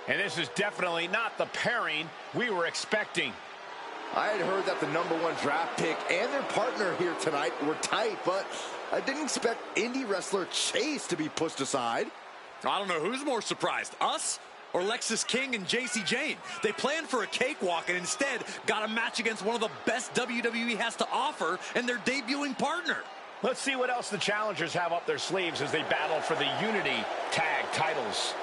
And this is definitely not the pairing we were expecting. I had heard that the #1 draft pick and their partner here tonight were tight, but I didn't expect indie wrestler Chase to be pushed aside. I don't know who's more surprised, us or Lexis King and JC Jane. They planned for a cakewalk and instead got a match against one of the best WWE has to offer and their debuting partner. Let's see what else the challengers have up their sleeves as they battle for the Unity Tag titles.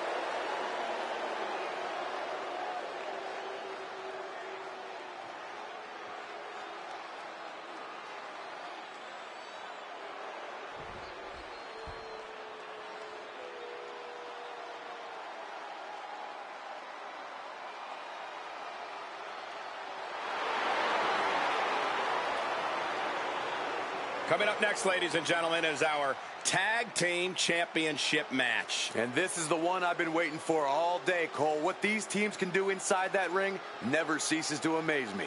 Coming up next, ladies and gentlemen, is our Tag Team Championship match. And this is the one I've been waiting for all day, Cole. What these teams can do inside that ring never ceases to amaze me.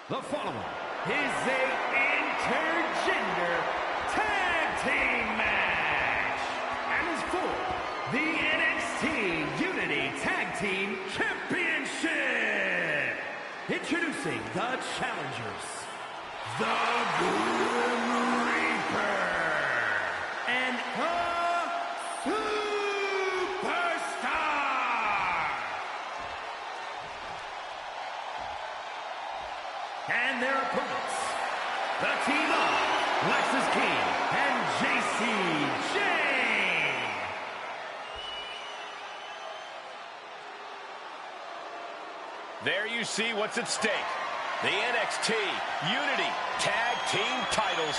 The following is a intergender tag team match and is for the NXT Unity Tag Team Championship. Introducing the challengers, the Grim Reaper and the Superstar. And their opponents, the team of Lexis King and JC Jane. There you see what's at stake. The NXT Unity Tag Team titles.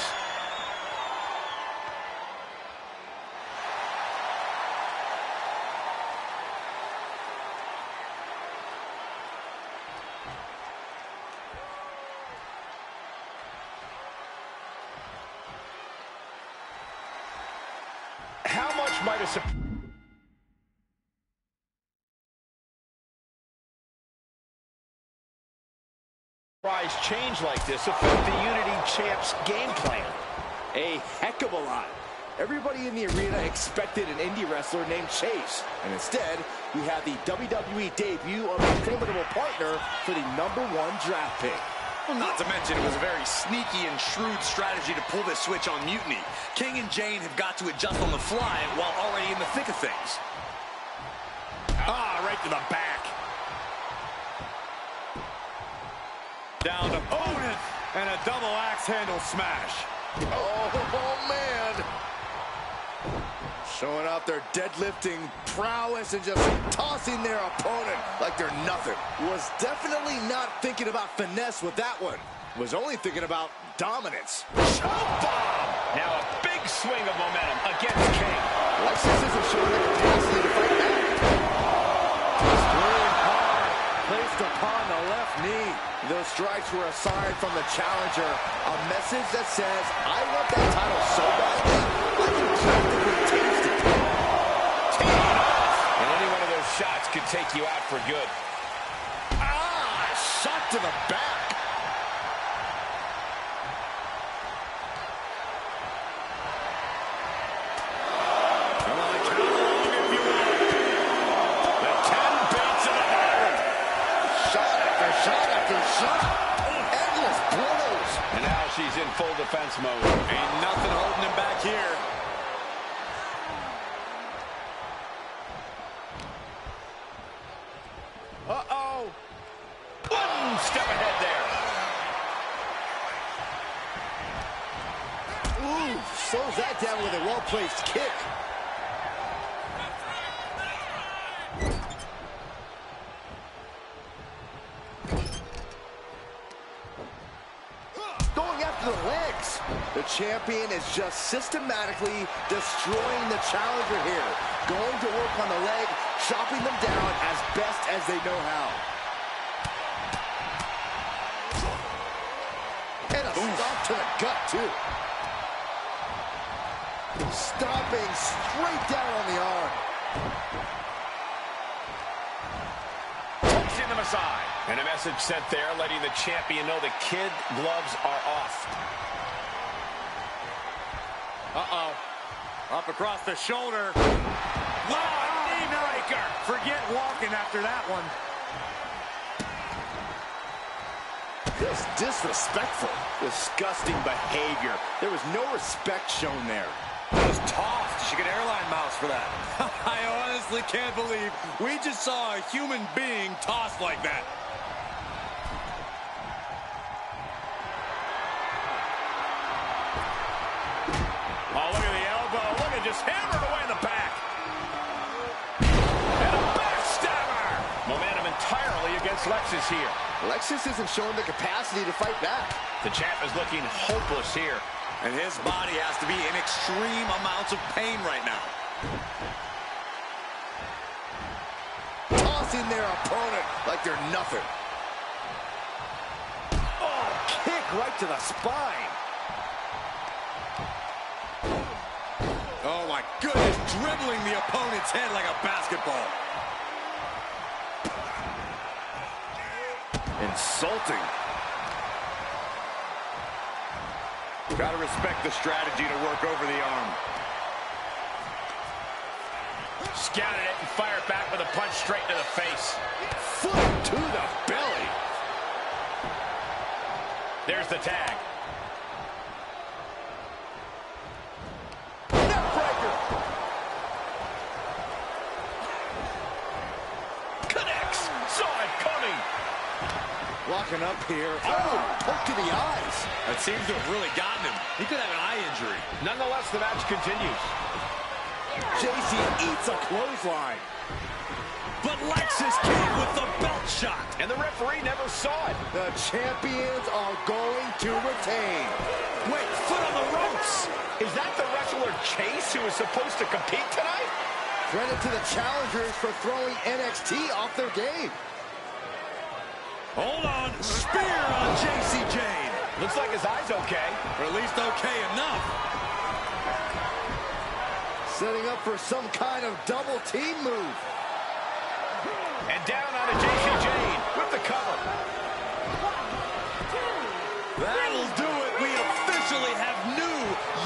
How much might a surprise change like this affect the Unity Champ's game plan? A heck of a lot. Everybody in the arena expected an indie wrestler named Chase, and instead, we have the WWE debut of a formidable partner for the #1 draft pick. Well, not to mention, it was a very sneaky and shrewd strategy to pull this switch on Mutiny. King and Jane have got to adjust on the fly while already in the thick of things. Ah, right to the back. Down to opponent and a double axe handle smash. Oh, man. Showing off their deadlifting prowess and just tossing their opponent like they're nothing. Was definitely not thinking about finesse with that one. Was only thinking about dominance. Choke bomb! Now a big swing of momentum against King. Lexis isn't showing the capacity to fight back. Spraying hard, placed upon the left knee. Those strikes were a sign from the challenger. A message that says, I want that title so badly, I can practically taste it. And any one of those shots could take you out for good. Ah, shot to the back. Come on, count along if you want. The 10 beats of the night. Shot after shot after shot. Endless blows. And now she's in full defense mode. Ain't nothing holding him back here. well-placed kick. Going after the legs. The champion is just systematically destroying the challenger here. Going to work on the leg, chopping them down as best as they know how. And a stop to the gut, too. Stomping straight down on the arm. Pushing them aside. And a message sent there letting the champion know the kid gloves are off. Uh-oh. Up across the shoulder. Knee breaker. Forget walking after that one. Just disrespectful. Disgusting behavior. There was no respect shown there. Was tossed. She could airline mouse for that. I honestly can't believe we just saw a human being tossed like that. Oh, look at the elbow. Look at just hammered away in the back. And a backstabber. Momentum entirely against Lexus here. Lexus isn't showing the capacity to fight back. The champ is looking hopeless here. And his body has to be in extreme amounts of pain right now. Tossing their opponent like they're nothing. Oh, kick right to the spine. Oh my goodness, dribbling the opponent's head like a basketball. Insulting. Gotta respect the strategy to work over the arm. Scouted it and fired back with a punch straight to the face. Foot to the belly. There's the tag. Neckbreaker. Connects. Saw it coming. Locking up here. Oh, poke to the eyes. That seems to have really gotten him. He could have an eye injury. Nonetheless, the match continues. JC eats a clothesline. But Lexus came with the belt shot. And the referee never saw it. The champions are going to retain. Wait, foot on the ropes. Is that the wrestler Chase who was supposed to compete tonight? Credit to the challengers for throwing NXT off their game. Hold on. Spear on JC Jane. Looks like his eye's okay. Or at least okay enough. Setting up for some kind of double team move. And down onto JC Jane with the cover. That'll do it. We officially have new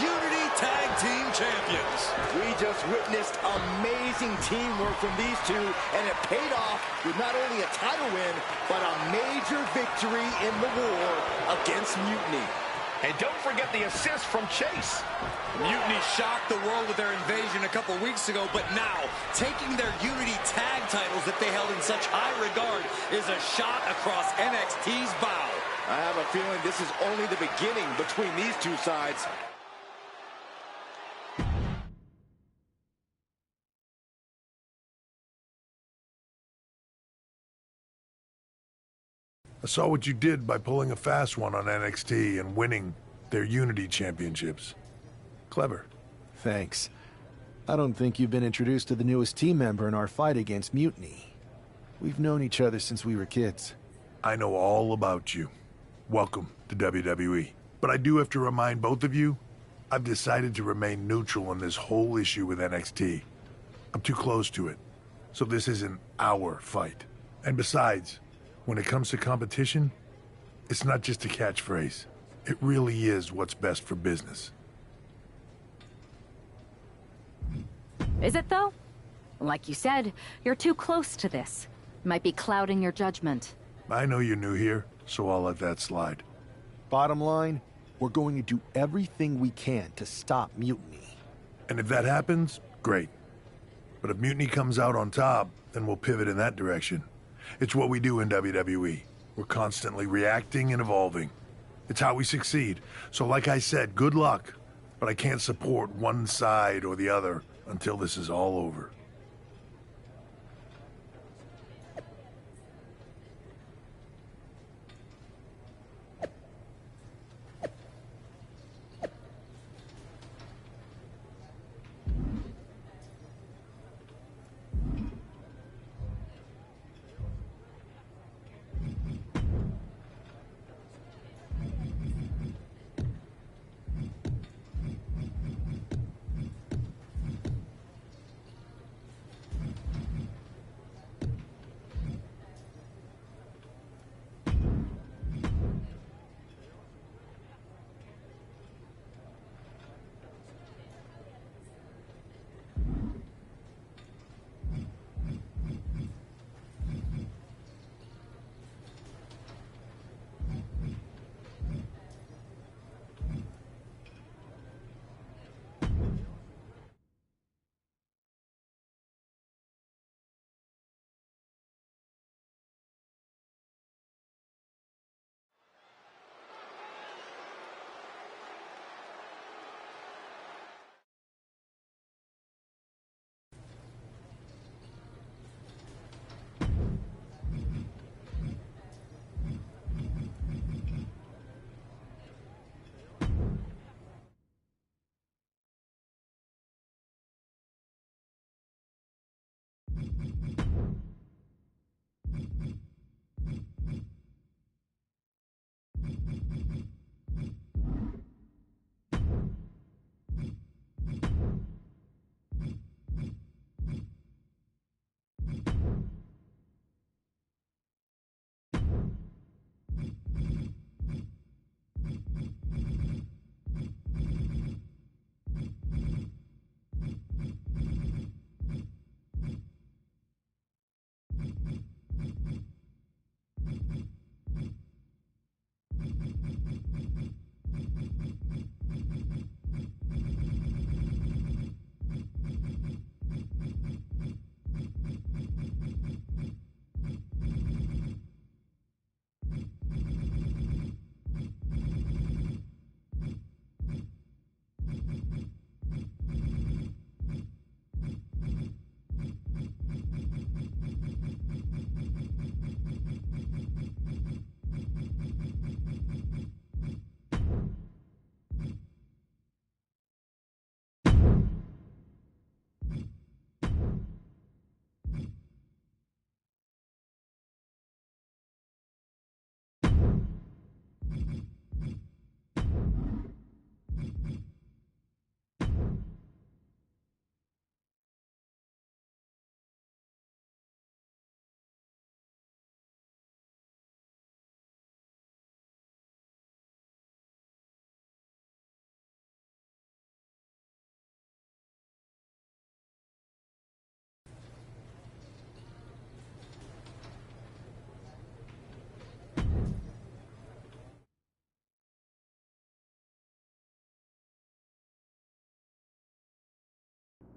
Unity Tag Team Champions. We just witnessed amazing teamwork from these two, and it paid off with not only a title win, but a major victory in the war against Mutiny. And don't forget the assist from Chase. Mutiny shocked the world with their invasion a couple weeks ago, but now, taking their Unity Tag titles that they held in such high regard is a shot across NXT's bow. I have a feeling this is only the beginning between these two sides. I saw what you did by pulling a fast one on NXT and winning their Unity Championships. Clever. Thanks. I don't think you've been introduced to the newest team member in our fight against Mutiny. We've known each other since we were kids. I know all about you. Welcome to WWE. But I do have to remind both of you, I've decided to remain neutral in this whole issue with NXT. I'm too close to it, so this isn't our fight. And besides, when it comes to competition, it's not just a catchphrase. It really is what's best for business. Is it, though? Like you said, you're too close to this. Might be clouding your judgment. I know you're new here, so I'll let that slide. Bottom line, we're going to do everything we can to stop Mutiny. And if that happens, great. But if Mutiny comes out on top, then we'll pivot in that direction. It's what we do in WWE. We're constantly reacting and evolving. It's how we succeed. So like I said, good luck. but I can't support one side or the other until this is all over.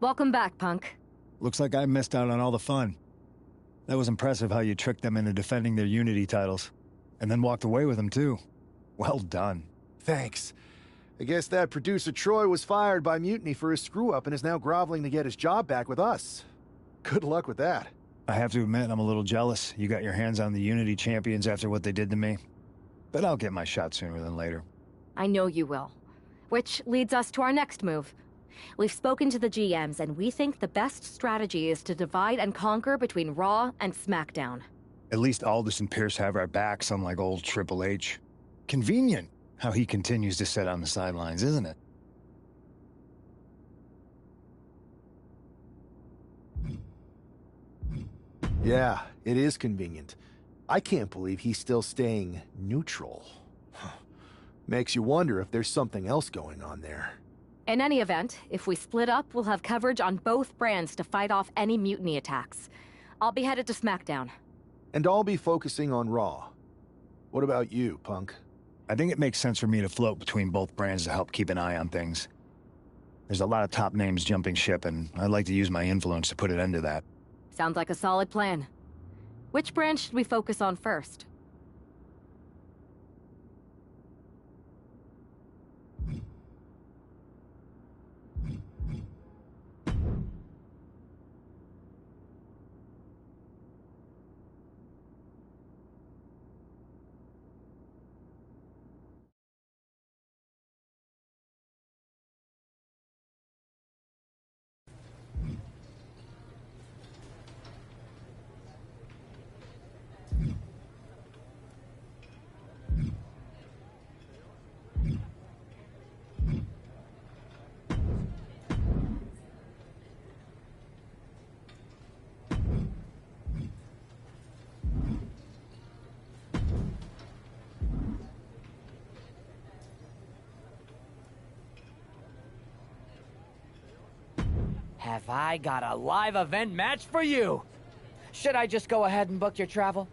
Welcome back, Punk. Looks like I missed out on all the fun. That was impressive how you tricked them into defending their Unity titles. And then walked away with them, too. Well done. Thanks. I guess that producer Troy was fired by Mutiny for his screw-up and is now groveling to get his job back with us. Good luck with that. I have to admit, I'm a little jealous. You got your hands on the Unity champions after what they did to me. But I'll get my shot sooner than later. I know you will. Which leads us to our next move. We've spoken to the GMs, and we think the best strategy is to divide and conquer between Raw and SmackDown. At least Aldous and Pierce have our backs, unlike old Triple H. Convenient how he continues to sit on the sidelines, isn't it? Yeah, it is convenient. I can't believe he's still staying neutral. Makes you wonder if there's something else going on there. In any event, if we split up, we'll have coverage on both brands to fight off any Mutiny attacks. I'll be headed to SmackDown. And I'll be focusing on Raw. What about you, Punk? I think it makes sense for me to float between both brands to help keep an eye on things. There's a lot of top names jumping ship, and I'd like to use my influence to put an end to that. Sounds like a solid plan. Which brand should we focus on first? have I got a live event match for you. Should I just go ahead and book your travel?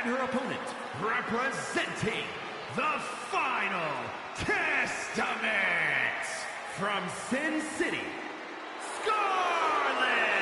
And her opponent, representing the Final Testament from Sin City, Scarlett!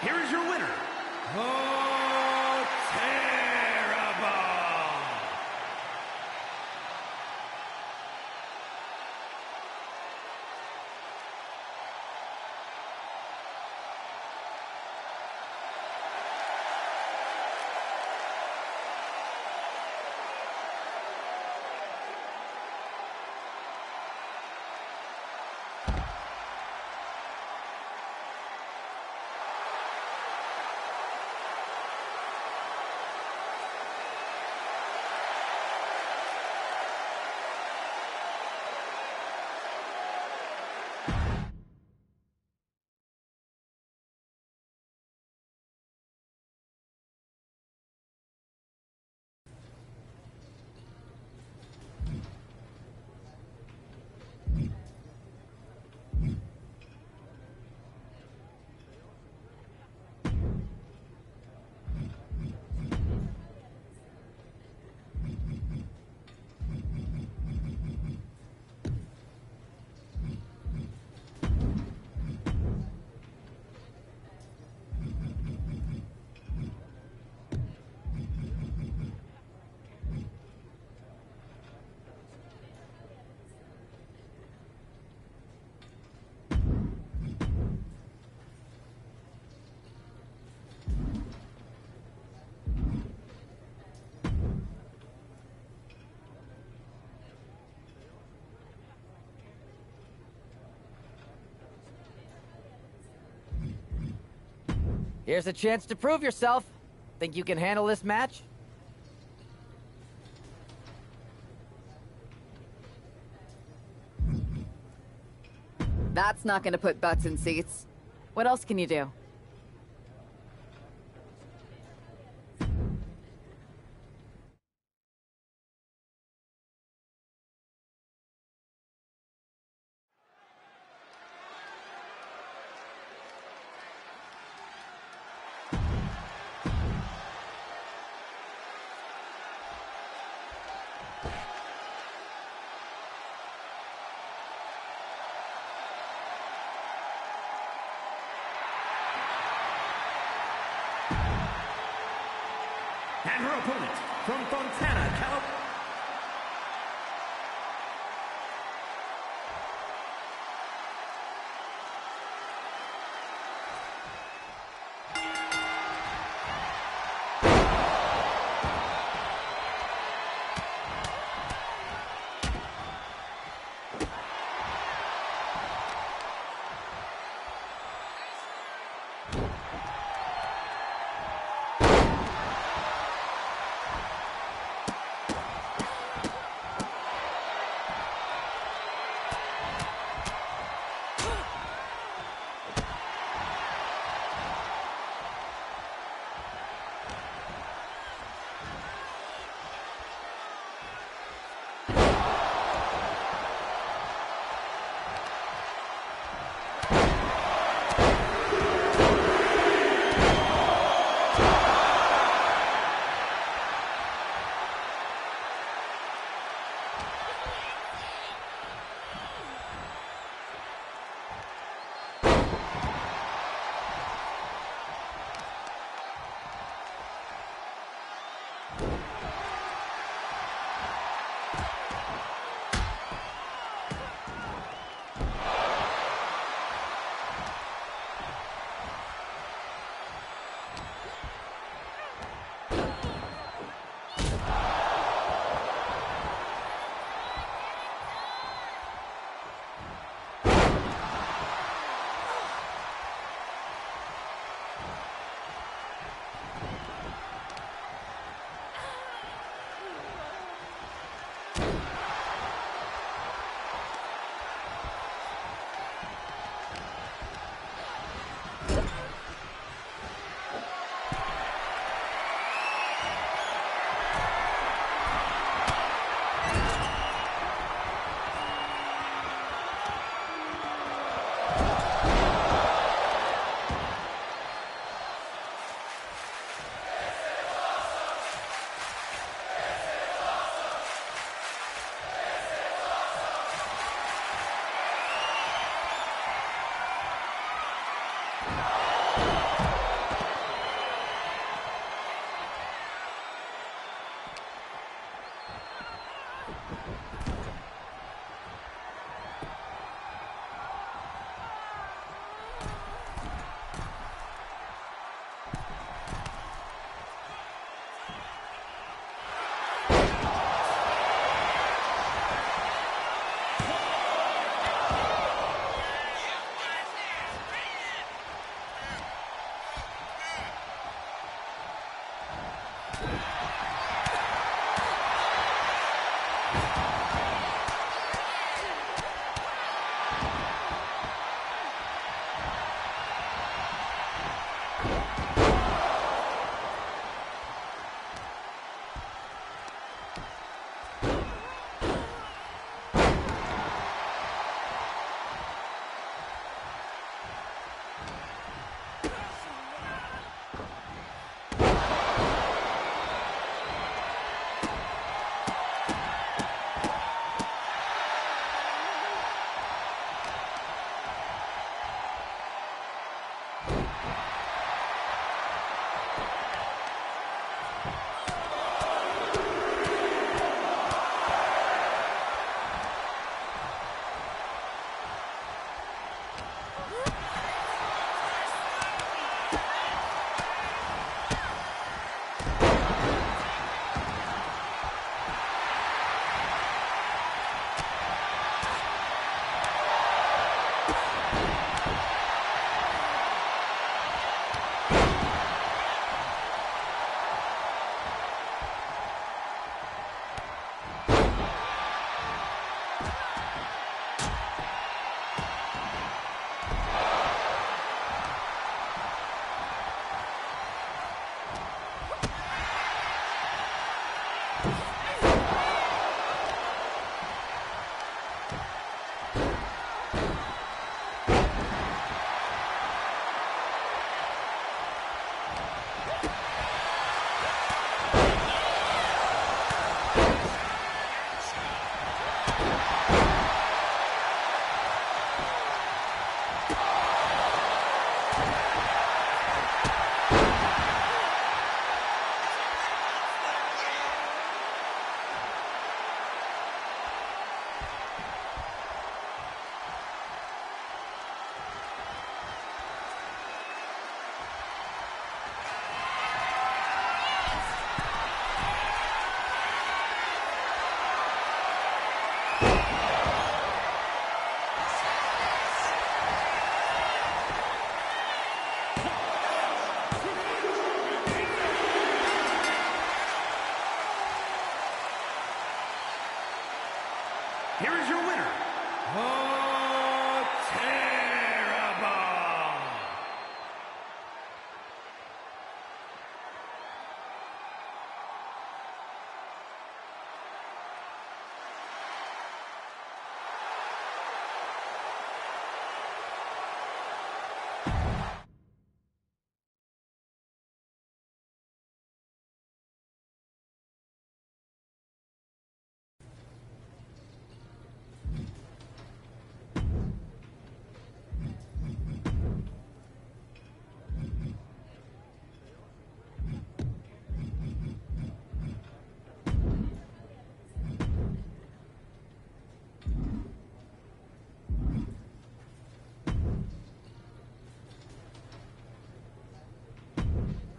Here is your winner, Oh Terrible! Here's a chance to prove yourself. Think you can handle this match? That's not gonna put butts in seats. What else can you do? And her opponent from Fontana, California.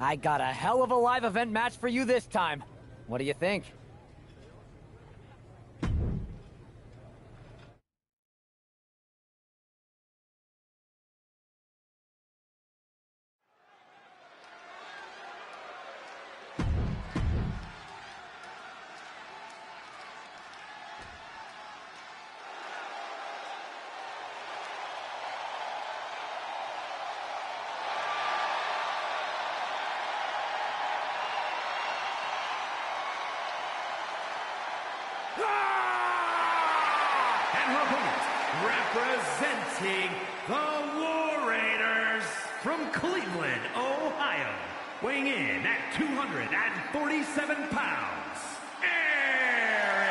I got a hell of a live event match for you this time. What do you think? And her opponent, representing the War Raiders from Cleveland, Ohio, weighing in at 247 pounds, Eric.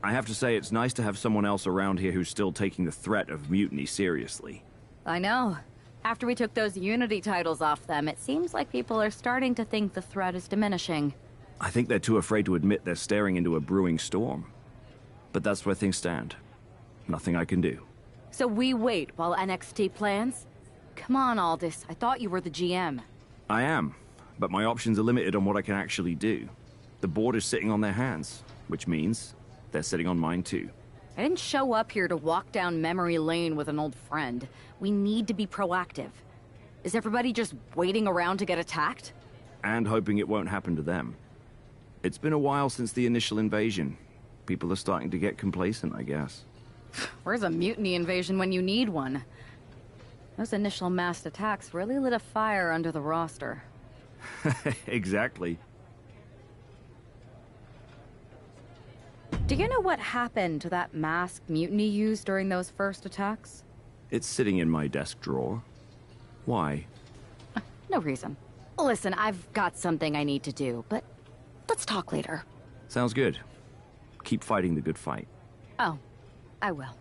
I have to say, it's nice to have someone else around here who's still taking the threat of Mutiny seriously. I know. After we took those Unity titles off them, it seems like people are starting to think the threat is diminishing. I think they're too afraid to admit they're staring into a brewing storm. But that's where things stand. Nothing I can do. So we wait while NXT plans? Come on, Aldis. I thought you were the GM. I am, but my options are limited on what I can actually do. The board is sitting on their hands, which means they're sitting on mine too. I didn't show up here to walk down memory lane with an old friend. We need to be proactive. Is everybody just waiting around to get attacked? And hoping it won't happen to them. It's been a while since the initial invasion. People are starting to get complacent, I guess. Where's a mutiny invasion when you need one? Those initial massed attacks really lit a fire under the roster. Exactly. Do you know what happened to that masked mutiny used during those first attacks? It's sitting in my desk drawer. Why? No reason. Listen, I've got something I need to do, but let's talk later. Sounds good. Keep fighting the good fight. Oh, I will.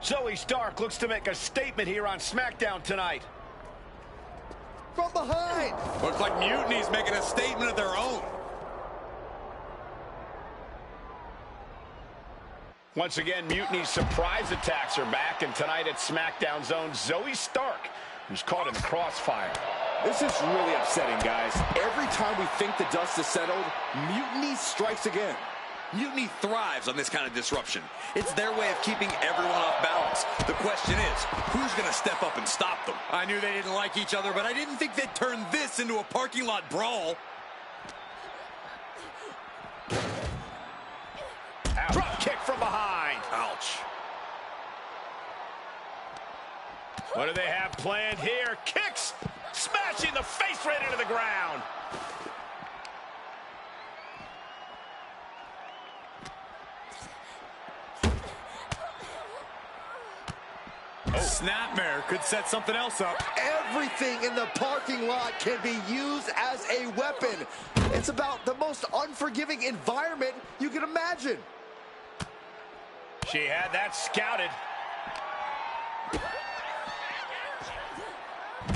Zoe Stark looks to make a statement here on SmackDown tonight. From behind! Looks like Mutiny's making a statement of their own. Once again, Mutiny's surprise attacks are back, and tonight at SmackDown's own Zoe Stark, who's caught in the crossfire. This is really upsetting, guys. Every time we think the dust is settled, Mutiny strikes again. Mutiny thrives on this kind of disruption. It's their way of keeping everyone off balance. The question is, who's going to step up and stop them? I knew they didn't like each other, but I didn't think they'd turn this into a parking lot brawl. Ouch. Drop kick from behind. Ouch. What do they have planned here? Kicks! Smashing the face right into the ground. Snapmare could set something else up. Everything in the parking lot can be used as a weapon. It's about the most unforgiving environment you can imagine. She had that scouted.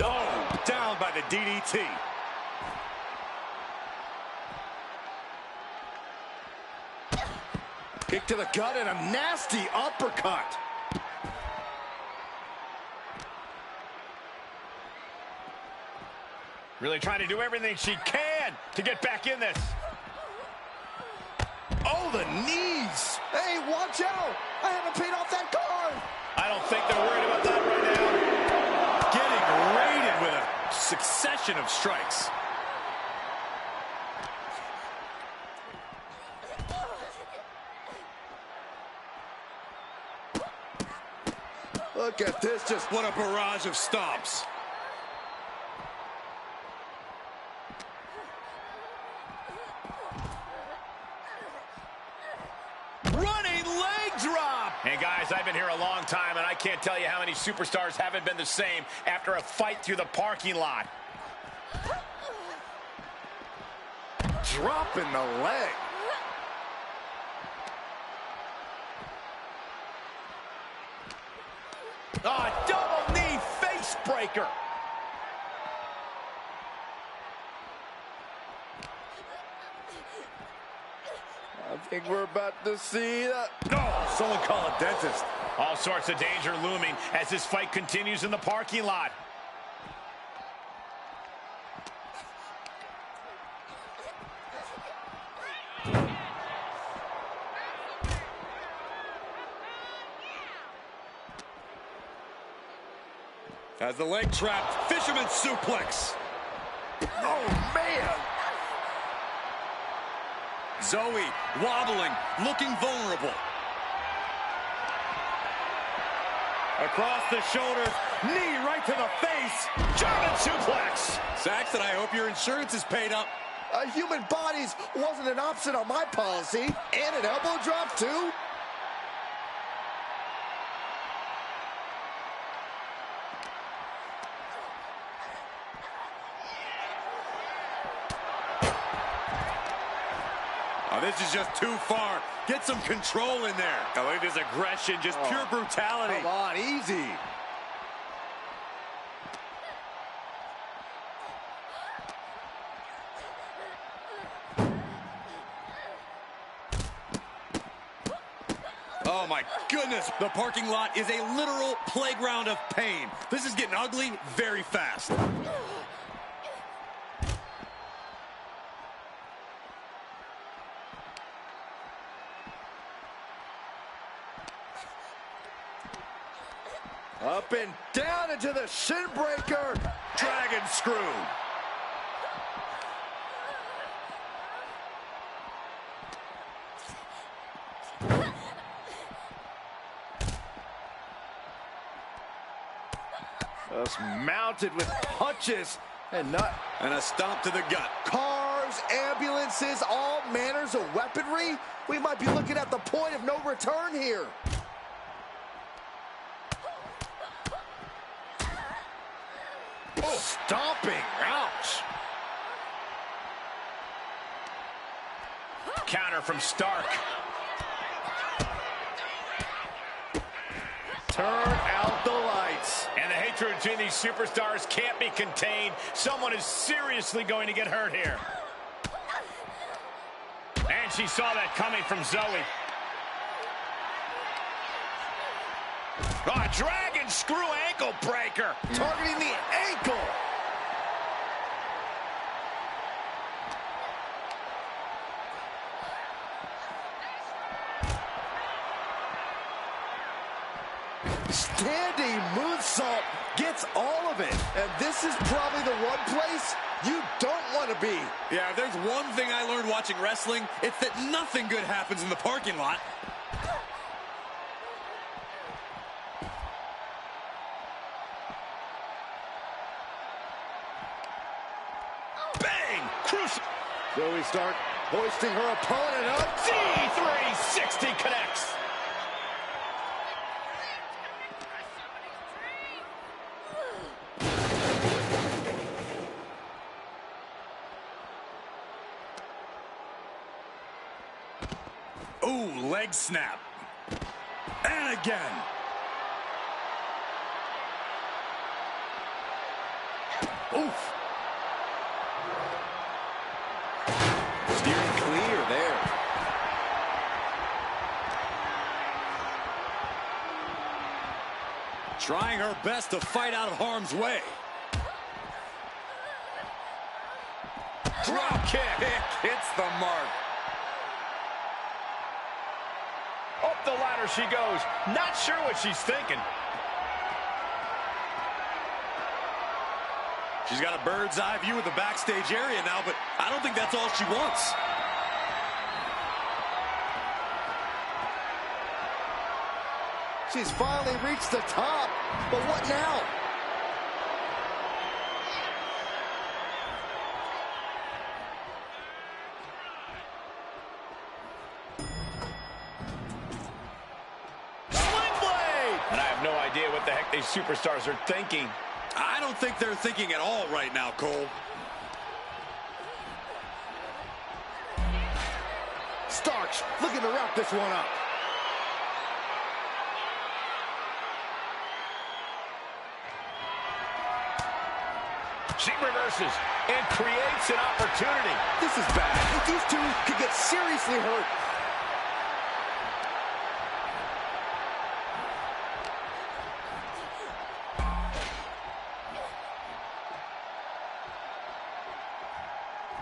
Oh, down by the DDT. Kick to the gut and a nasty uppercut. Really trying to do everything she can to get back in this. Oh, the knees. Hey, watch out. I haven't paid off that card. I don't think they're worried about that right now. Getting raided with a succession of strikes. Look at this, just what a barrage of stomps. And guys, I've been here a long time, and I can't tell you how many superstars haven't been the same after a fight through the parking lot. Dropping the leg. Oh, double knee face breaker. I think we're about to see that. Oh, someone call a dentist. All sorts of danger looming as this fight continues in the parking lot. As the leg trapped, fisherman suplex. Oh, man. Zoe wobbling, looking vulnerable. Across the shoulders, knee right to the face. German suplex. Saxton, I hope your insurance is paid up. Human bodies wasn't an option on my policy. And an elbow drop, too? Oh, this is just too far. Get some control in there. Oh, look at this aggression, just pure brutality. Come on, easy. Oh, my goodness. The parking lot is a literal playground of pain. This is getting ugly very fast. Up and down into the shin breaker. Dragon screw. Just mounted with punches and a stomp to the gut. Cars, ambulances, all manners of weaponry. We might be looking at the point of no return here. Oh, stomping. Ouch. Counter from Stark. Turn out the lights. And the hatred between these superstars can't be contained. Someone is seriously going to get hurt here. And she saw that coming from Zoe. Oh, dragon screw ankle breaker. Targeting the ankle. Standing moonsault gets all of it. And this is probably the one place you don't want to be. Yeah, if there's one thing I learned watching wrestling, it's that nothing good happens in the parking lot. Bang! Zoe Stark hoisting her opponent up. D360 connects. Ooh, leg snap. And again. Oof. Steering clear there. Trying her best to fight out of harm's way. Drop kick. Hits the mark. Up the ladder she goes. Not sure what she's thinking. She's got a bird's eye view of the backstage area now, but I don't think that's all she wants. She's finally reached the top, but what now? Sling blade! And I have no idea what the heck these superstars are thinking. I don't think they're thinking at all right now, Cole. Starks looking to wrap this one up. She reverses and creates an opportunity. This is bad. These two could get seriously hurt.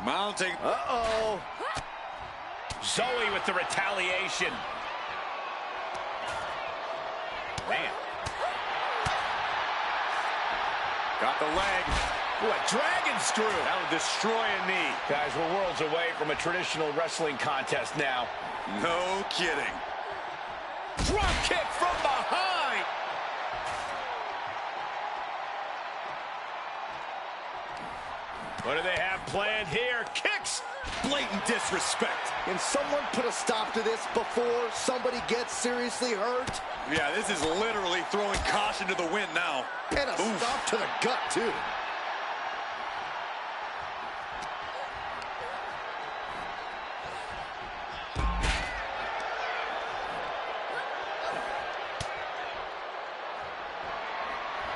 Mounting. Uh-oh. Zoe with the retaliation. Man. Got the leg. Ooh, a dragon screw. That'll destroy a knee. Guys, we're worlds away from a traditional wrestling contest now. No kidding. Drop kick from behind. What do they have planned here? Kicks blatant disrespect. Can someone put a stop to this before somebody gets seriously hurt? Yeah, this is literally throwing caution to the wind now. And a stop to the gut, too.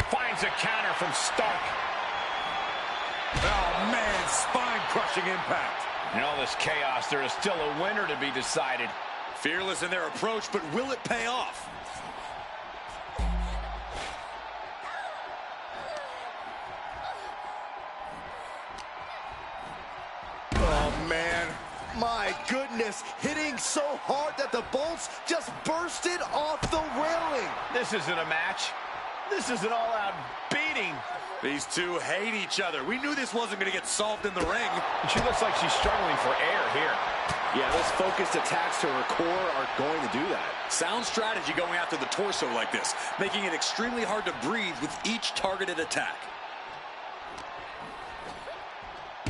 Finds a counter from Stark. Oh, man, spine-crushing impact. In all this chaos, there is still a winner to be decided. Fearless in their approach, but will it pay off? Oh, man. My goodness. Hitting so hard that the bolts just bursted off the railing. This isn't a match. This is an all-out beating. These two hate each other. We knew this wasn't going to get solved in the ring. And she looks like she's struggling for air here. Yeah, those focused attacks to her core are going to do that. Sound strategy going after the torso like this, making it extremely hard to breathe with each targeted attack.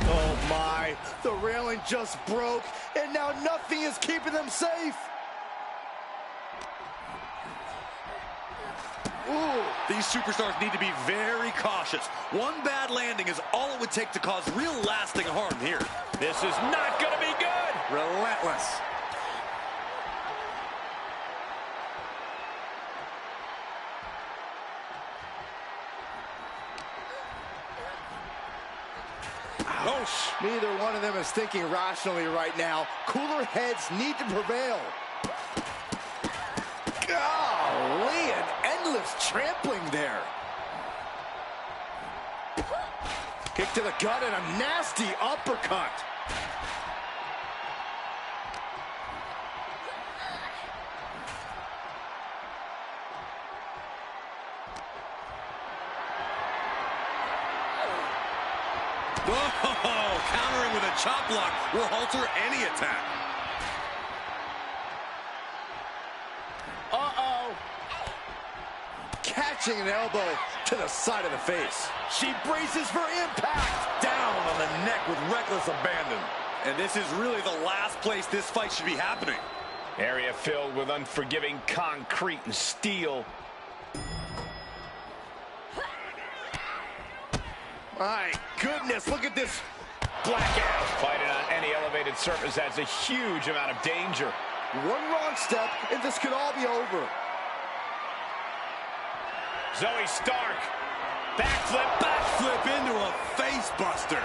Oh, my. The railing just broke, and now nothing is keeping them safe. Ooh, these superstars need to be very cautious. One bad landing is all it would take to cause real lasting harm here. This is not going to be good. Relentless. Ouch. Neither one of them is thinking rationally right now. Cooler heads need to prevail. Golly, an endless trampling there. Kick to the gut and a nasty uppercut. Oh, countering with a chop block will halter any attack. Catching an elbow to the side of the face. She braces for impact. Down on the neck with reckless abandon. And this is really the last place this fight should be happening. Area filled with unforgiving concrete and steel. My goodness, look at this. Blackout. Fighting on any elevated surface adds a huge amount of danger. One wrong step, and this could all be over. Zoe Stark. Backflip into a face buster.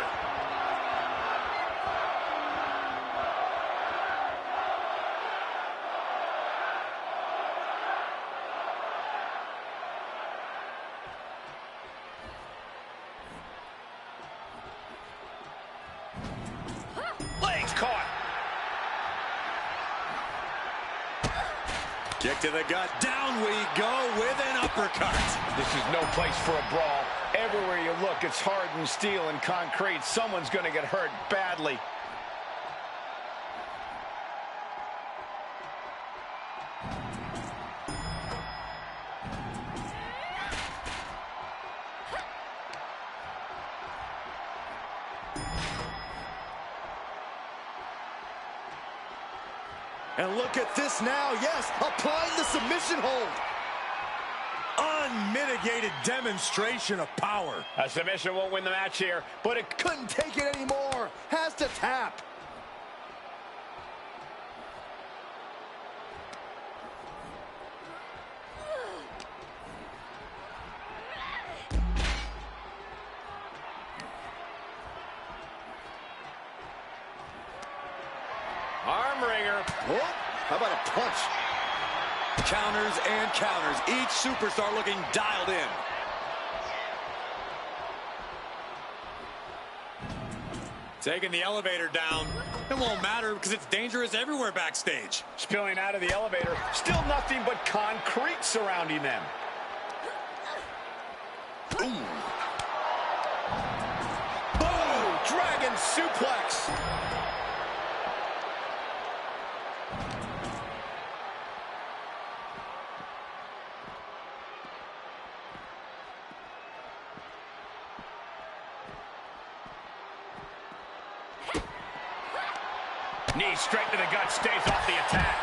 Legs caught. Kick to the gut. Down we go with an uppercut. This is no place for a brawl. Everywhere you look, it's hardened steel and concrete. Someone's going to get hurt badly. And look at this now, yes, applying the submission hold. Unmitigated demonstration of power. A submission won't win the match here, but it Couldn't take it anymore. Has to tap. arm wringer. Oh, how about a punch? Counters and counters. Each superstar looking dialed in. Taking the elevator down. It won't matter because it's dangerous everywhere backstage. Spilling out of the elevator. Still nothing but concrete surrounding them. Boom! Dragon suplex. Knee straight to the gut, stays off the attack.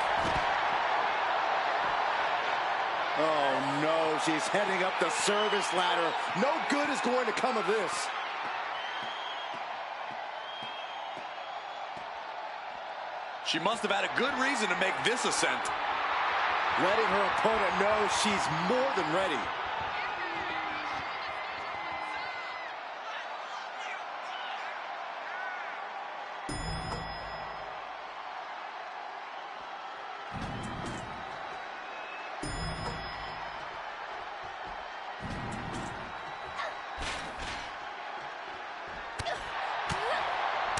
Oh, no, she's heading up the service ladder. No good is going to come of this. She must have had a good reason to make this ascent. Letting her opponent know she's more than ready.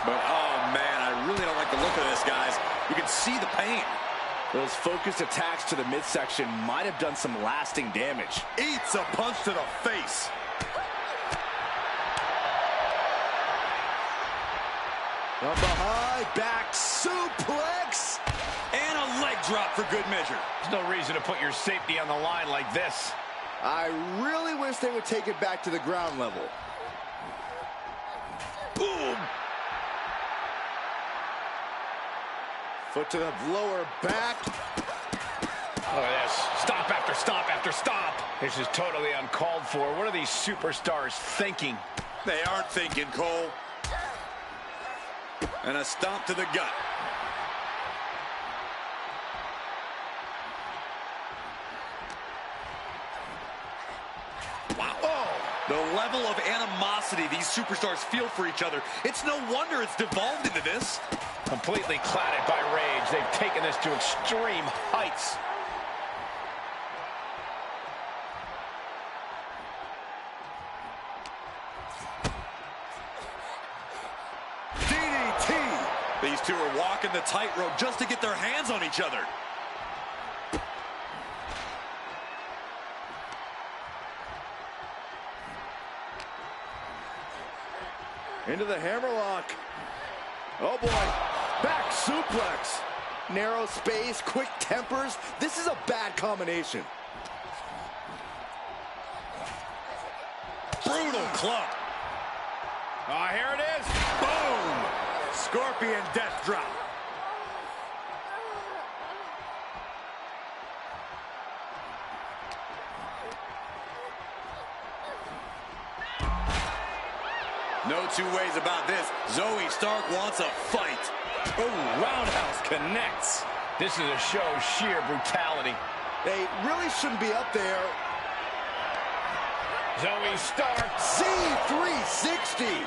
But, oh, man, I really don't like the look of this, guys. You can see the pain. Those focused attacks to the midsection might have done some lasting damage. Eats a punch to the face. From behind, back suplex. And a leg drop for good measure. There's no reason to put your safety on the line like this. I really wish they would take it back to the ground level. Boom. Foot to the lower back. Look at this. Stop after stop after stop. This is totally uncalled for. What are these superstars thinking? They aren't thinking, Cole. And a stomp to the gut. Wow. Oh, the level of animosity these superstars feel for each other. It's no wonder it's devolved into this. Completely clouded by rage. They've taken this to extreme heights. DDT. These two are walking the tightrope just to get their hands on each other. Into the hammerlock. Oh, boy. Back suplex. Narrow space, quick tempers. This is a bad combination. Brutal club. Oh, here it is. Boom. Scorpion death drop. No two ways about this. Zoe Stark wants a fight. Oh, roundhouse connects. This is a show of sheer brutality. They really shouldn't be up there. Zoe Stark. C360.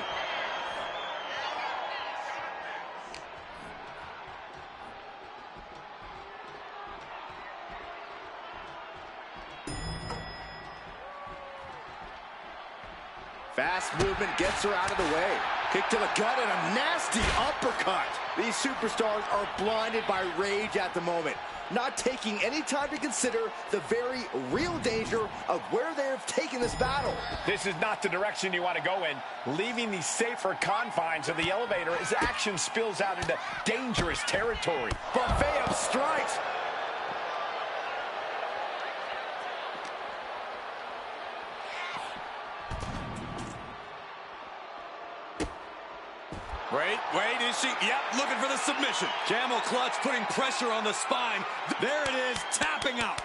Fast movement gets her out of the way. Kick to the gut and a nasty uppercut. These superstars are blinded by rage at the moment, not taking any time to consider the very real danger of where they have taken this battle. This is not the direction you want to go in. Leaving the safer confines of the elevator as action spills out into dangerous territory. Buffet of strikes. Wait, is she? Yep, looking for the submission. Camel clutch putting pressure on the spine. There it is, tapping out.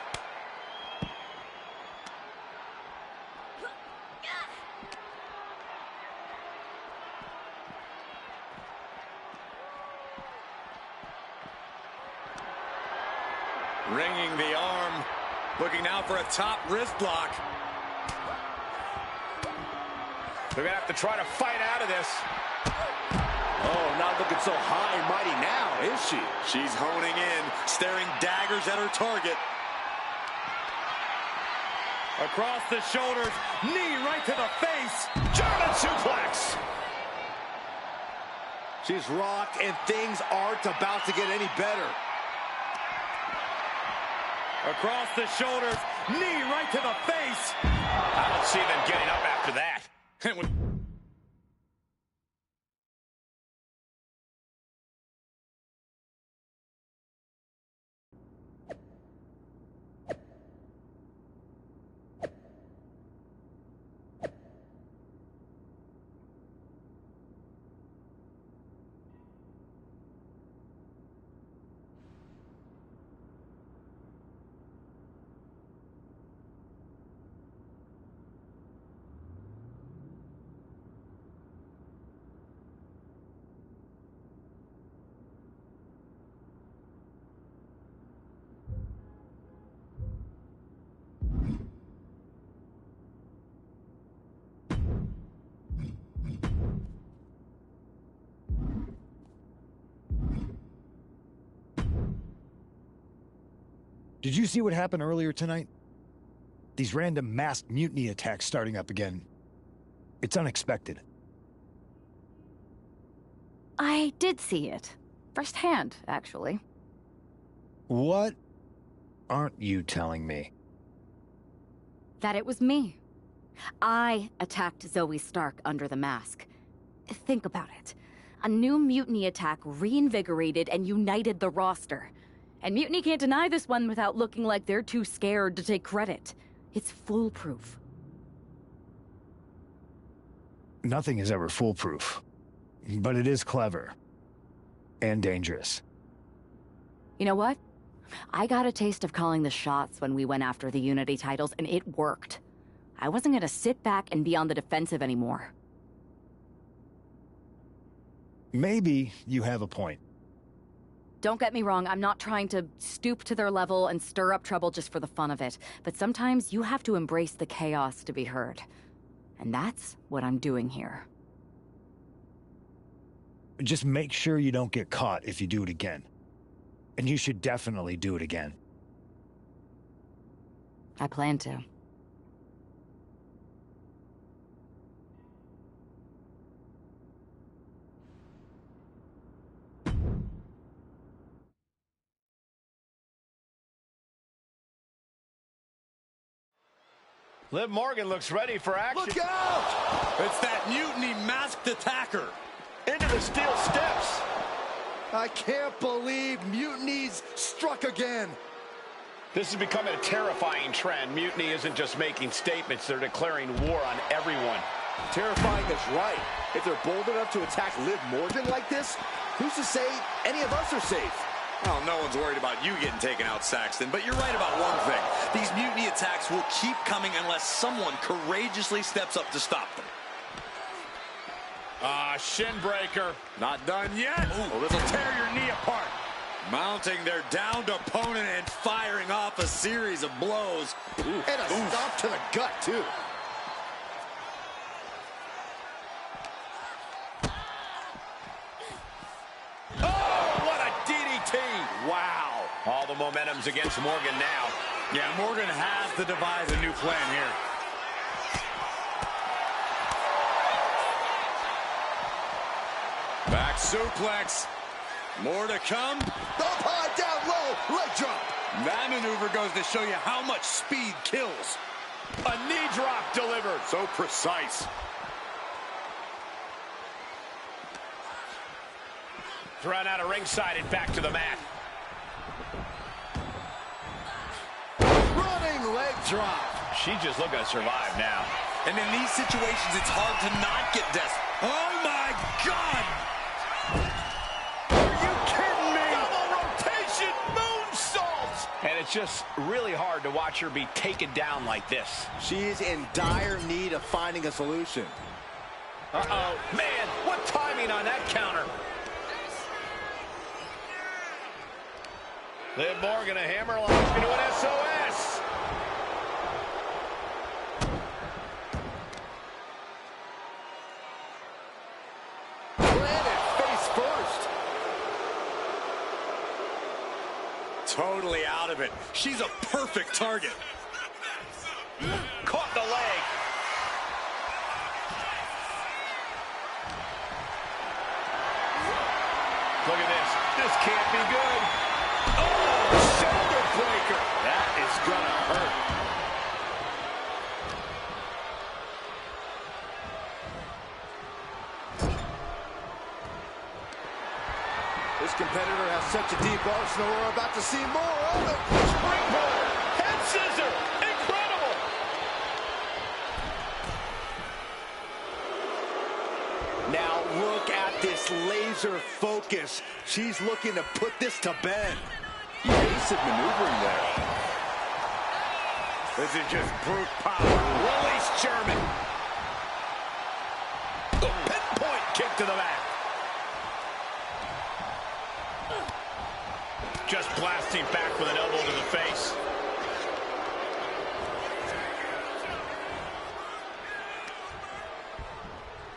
Ringing the arm. Looking now for a top wrist block. They're going to have to try to fight out of this. Oh, not looking so high and mighty now, is she? She's honing in, staring daggers at her target. Across the shoulders, knee right to the face. German suplex. She's rocked, and things aren't about to get any better. Across the shoulders, knee right to the face. I don't see them getting up after that. Did you see what happened earlier tonight? These random masked mutiny attacks starting up again. It's unexpected. I did see it. Firsthand, actually. What aren't you telling me? That it was me. I attacked Zoe Stark under the mask. Think about it. A new mutiny attack reinvigorated and united the roster. And Mutiny can't deny this one without looking like they're too scared to take credit. It's foolproof. Nothing is ever foolproof. But it is clever. And dangerous. You know what? I got a taste of calling the shots when we went after the Unity titles, and it worked. I wasn't gonna sit back and be on the defensive anymore. Maybe you have a point. Don't get me wrong, I'm not trying to stoop to their level and stir up trouble just for the fun of it. But sometimes you have to embrace the chaos to be heard. And that's what I'm doing here. Just make sure you don't get caught if you do it again. And you should definitely do it again. I plan to. Liv Morgan looks ready for action. Look out! It's that Mutiny masked attacker. Into the steel steps. I can't believe Mutiny's struck again. This is becoming a terrifying trend. Mutiny isn't just making statements, they're declaring war on everyone. Terrifying is right. If they're bold enough to attack Liv Morgan like this, who's to say any of us are safe? Well, no one's worried about you getting taken out, Saxton, but you're right about one thing. These mutiny attacks will keep coming unless someone courageously steps up to stop them. Shin breaker. Not done yet. Ooh, this'll tear your knee apart. Mounting their downed opponent and firing off a series of blows. Ooh. And a stomp to the gut, too. Wow. All the momentum's against Morgan now. Yeah, Morgan has to devise a new plan here. Back suplex. More to come. Up high, down low, leg drop. That maneuver goes to show you how much speed kills. A knee drop delivered. So precise. Thrown out of ringside and back to the mat. Running leg drop. She's just looking to survive now. And in these situations, it's hard to not get desperate. Oh, my God! Are you kidding me? Double rotation moonsault! And it's just really hard to watch her be taken down like this. She is in dire need of finding a solution. Uh-oh. Man, what timing on that counter. Liv Morgan, a hammerlock into an SOS. Planted face first. Totally out of it. She's a perfect target. Caught the leg. Look at this. This can't be good. Oh, shoulder breaker. That is gonna hurt. This competitor has such a deep arsenal. We're about to see more of it. Springboard. Head scissor. Incredible. Now look at this laser focus. She's looking to put this to bed. Evasive maneuvering there. This is just brute power. Release German. The pinpoint kick to the back. Just blasting back with an elbow to the face.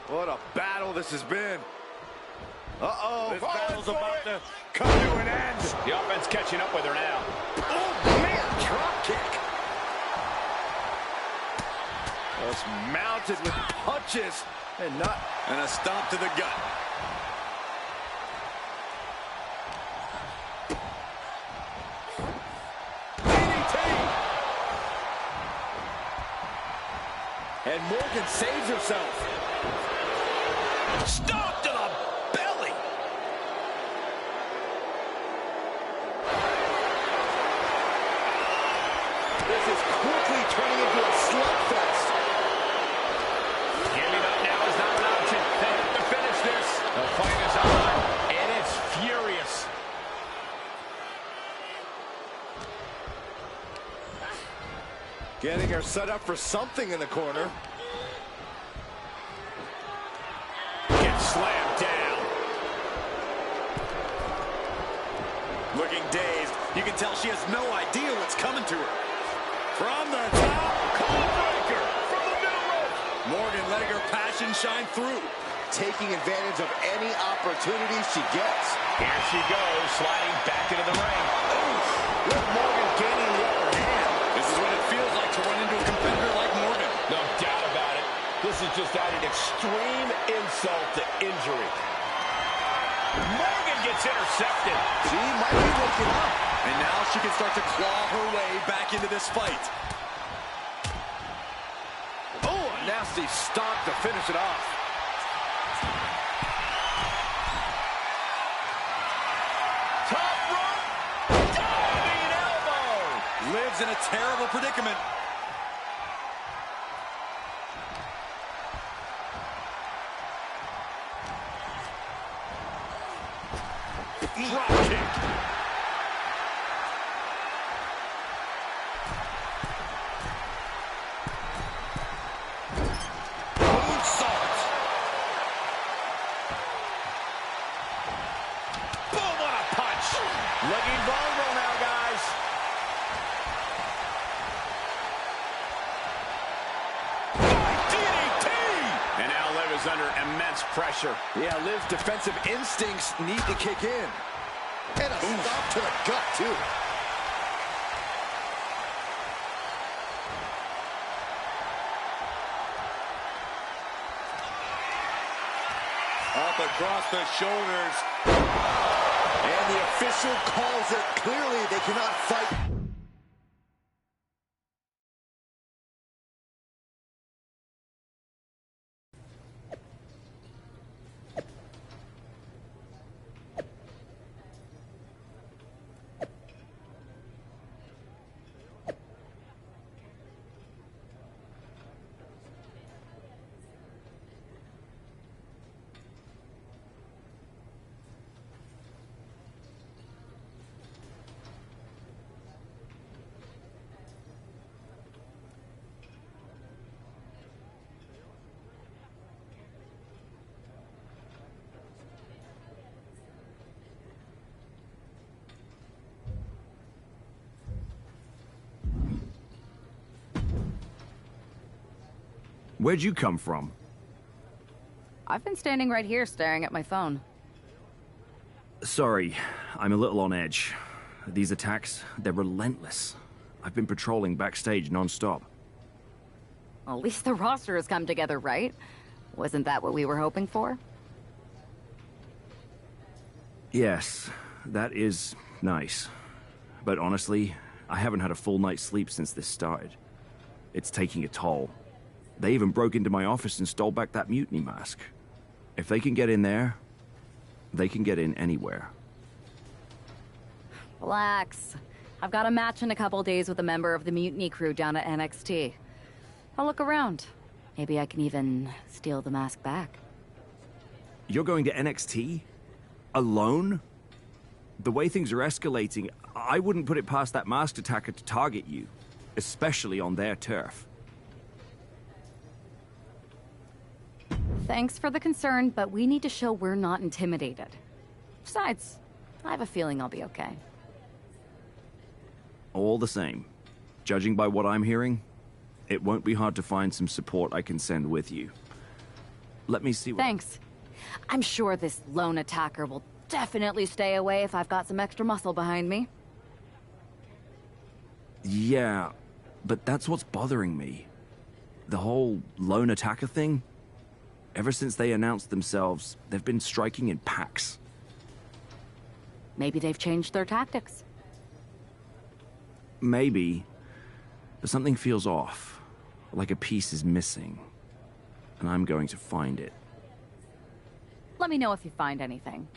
What a battle this has been. Uh-oh. This battle's about to come to an end. The offense catching up with her now. Oh, man, drop kick. Just mounted with punches and a stomp to the gut. And Morgan saves herself. Stomp to the belly. This is quickly turning into a slugfest. Giving up now is not an option. They have to finish this. The fight is on, and it's furious. Getting her set up for something in the corner. Gets slammed down. Looking dazed. You can tell she has no idea what's coming to her. From the top, cold breaker from the middle rope. Morgan letting her passion shine through. Taking advantage of any opportunity she gets. Here she goes, sliding back into the ring. With Morgan gaining the upper hand. This is what it feels like to run into a competitor like Morgan. No doubt about it. This is just adding extreme insult to injury. Morgan gets intercepted. She might be waking up. And now she can start to claw her way back into this fight. Oh, a nasty stomp to finish it off. Top rope, diving elbow. Lives in a terrible predicament. Drop kick. Moonsault. Boom, what a punch. Looking vulnerable now, guys. DDT. And now Liv is under immense pressure. Yeah, Liv's defensive instincts need to kick in. And a stomp to the gut, too. Up across the shoulders. And the official calls it. Clearly, they cannot fight. Where'd you come from? I've been standing right here staring at my phone. Sorry, I'm a little on edge. These attacks, they're relentless. I've been patrolling backstage non-stop. Well, at least the roster has come together, right? Wasn't that what we were hoping for? Yes, that is nice. But honestly, I haven't had a full night's sleep since this started. It's taking a toll. They even broke into my office and stole back that Mutiny mask. If they can get in there, they can get in anywhere. Relax. I've got a match in a couple days with a member of the Mutiny crew down at NXT. I'll look around. Maybe I can even steal the mask back. You're going to NXT? Alone? The way things are escalating, I wouldn't put it past that masked attacker to target you, especially on their turf. Thanks for the concern, but we need to show we're not intimidated. Besides, I have a feeling I'll be okay. All the same, judging by what I'm hearing, it won't be hard to find some support I can send with you. Let me see what... Thanks. I'm sure this lone attacker will definitely stay away if I've got some extra muscle behind me. Yeah, but that's what's bothering me. The whole lone attacker thing. Ever since they announced themselves, they've been striking in packs. Maybe they've changed their tactics. Maybe, but something feels off, like a piece is missing, and I'm going to find it. Let me know if you find anything.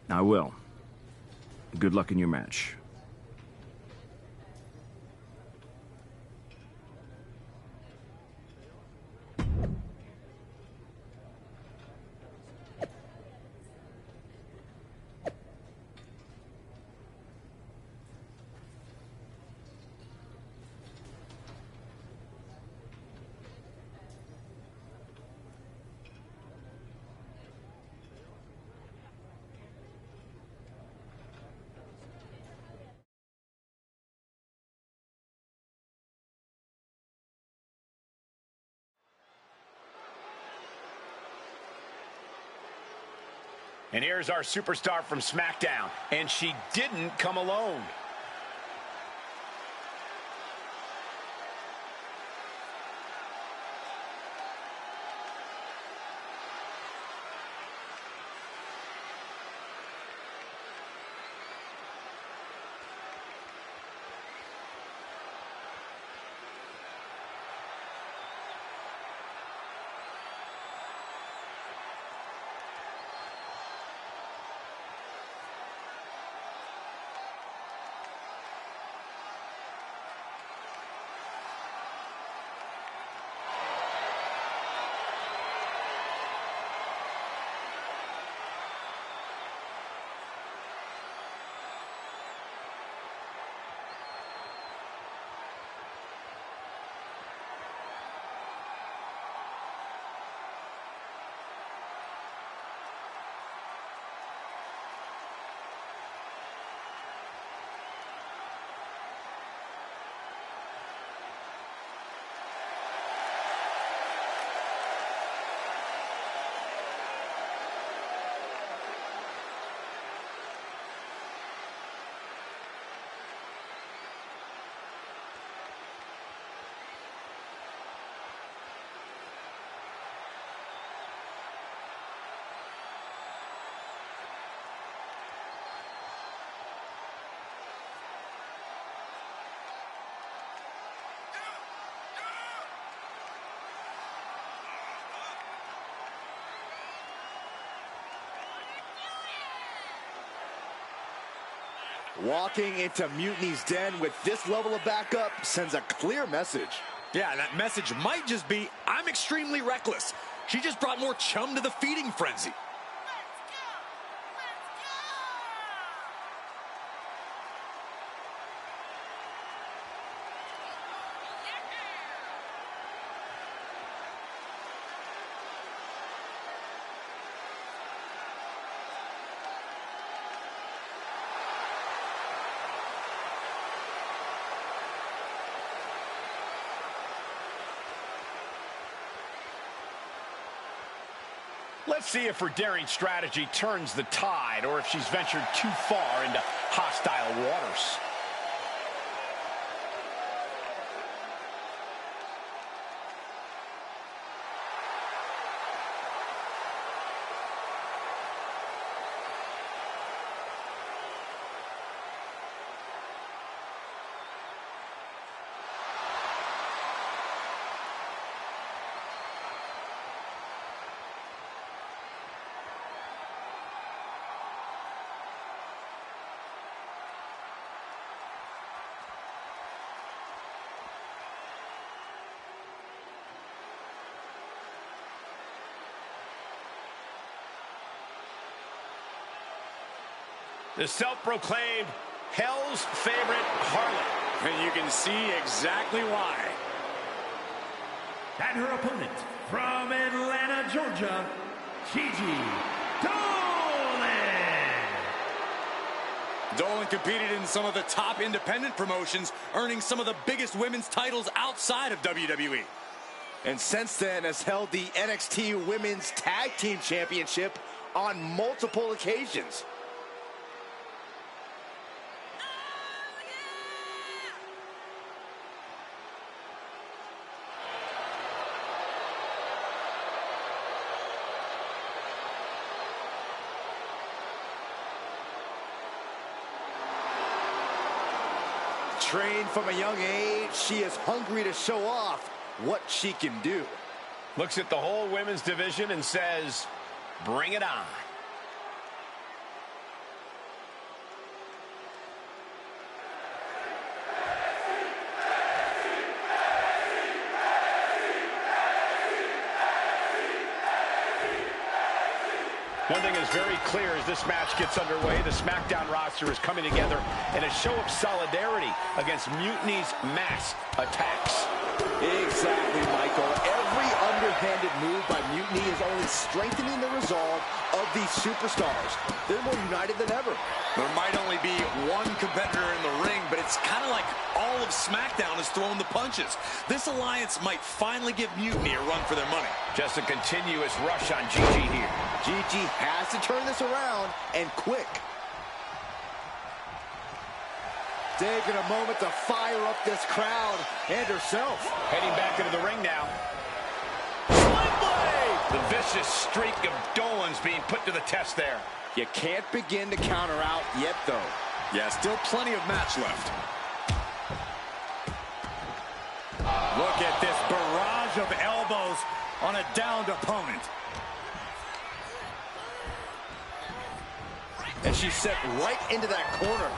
I will. Good luck in your match. And here's our superstar from SmackDown, and she didn't come alone. Walking into Mutiny's den with this level of backup sends a clear message. Yeah, that message might just be, I'm extremely reckless. She just brought more chum to the feeding frenzy. Let's see if her daring strategy turns the tide, or if she's ventured too far into hostile waters. The self-proclaimed Hell's favorite harlot. And you can see exactly why. And her opponent from Atlanta, Georgia, Gigi Dolan. Dolan competed in some of the top independent promotions, earning some of the biggest women's titles outside of WWE. And since then has held the NXT Women's Tag Team Championship on multiple occasions. Trained from a young age, she is hungry to show off what she can do. Looks at the whole women's division and says, bring it on. One thing is very clear as this match gets underway, the SmackDown roster is coming together in a show of solidarity against Mutiny's mass attacks. Exactly, Michael. Every underhanded move by Mutiny is only strengthening the resolve of these superstars. They're more united than ever. There might only be one competitor in the ring, but it's kind of like all of SmackDown is throwing the punches. This alliance might finally give Mutiny a run for their money. Just a continuous rush on Gigi here. Gigi has to turn this around, and quick. Taking a moment to fire up this crowd and herself. Heading back into the ring now. Sling blade! The vicious streak of Dolan's being put to the test there. You can't begin to counter out yet, though. Yeah, still plenty of match left. Look at this barrage of elbows on a downed opponent. And she's set right into that corner.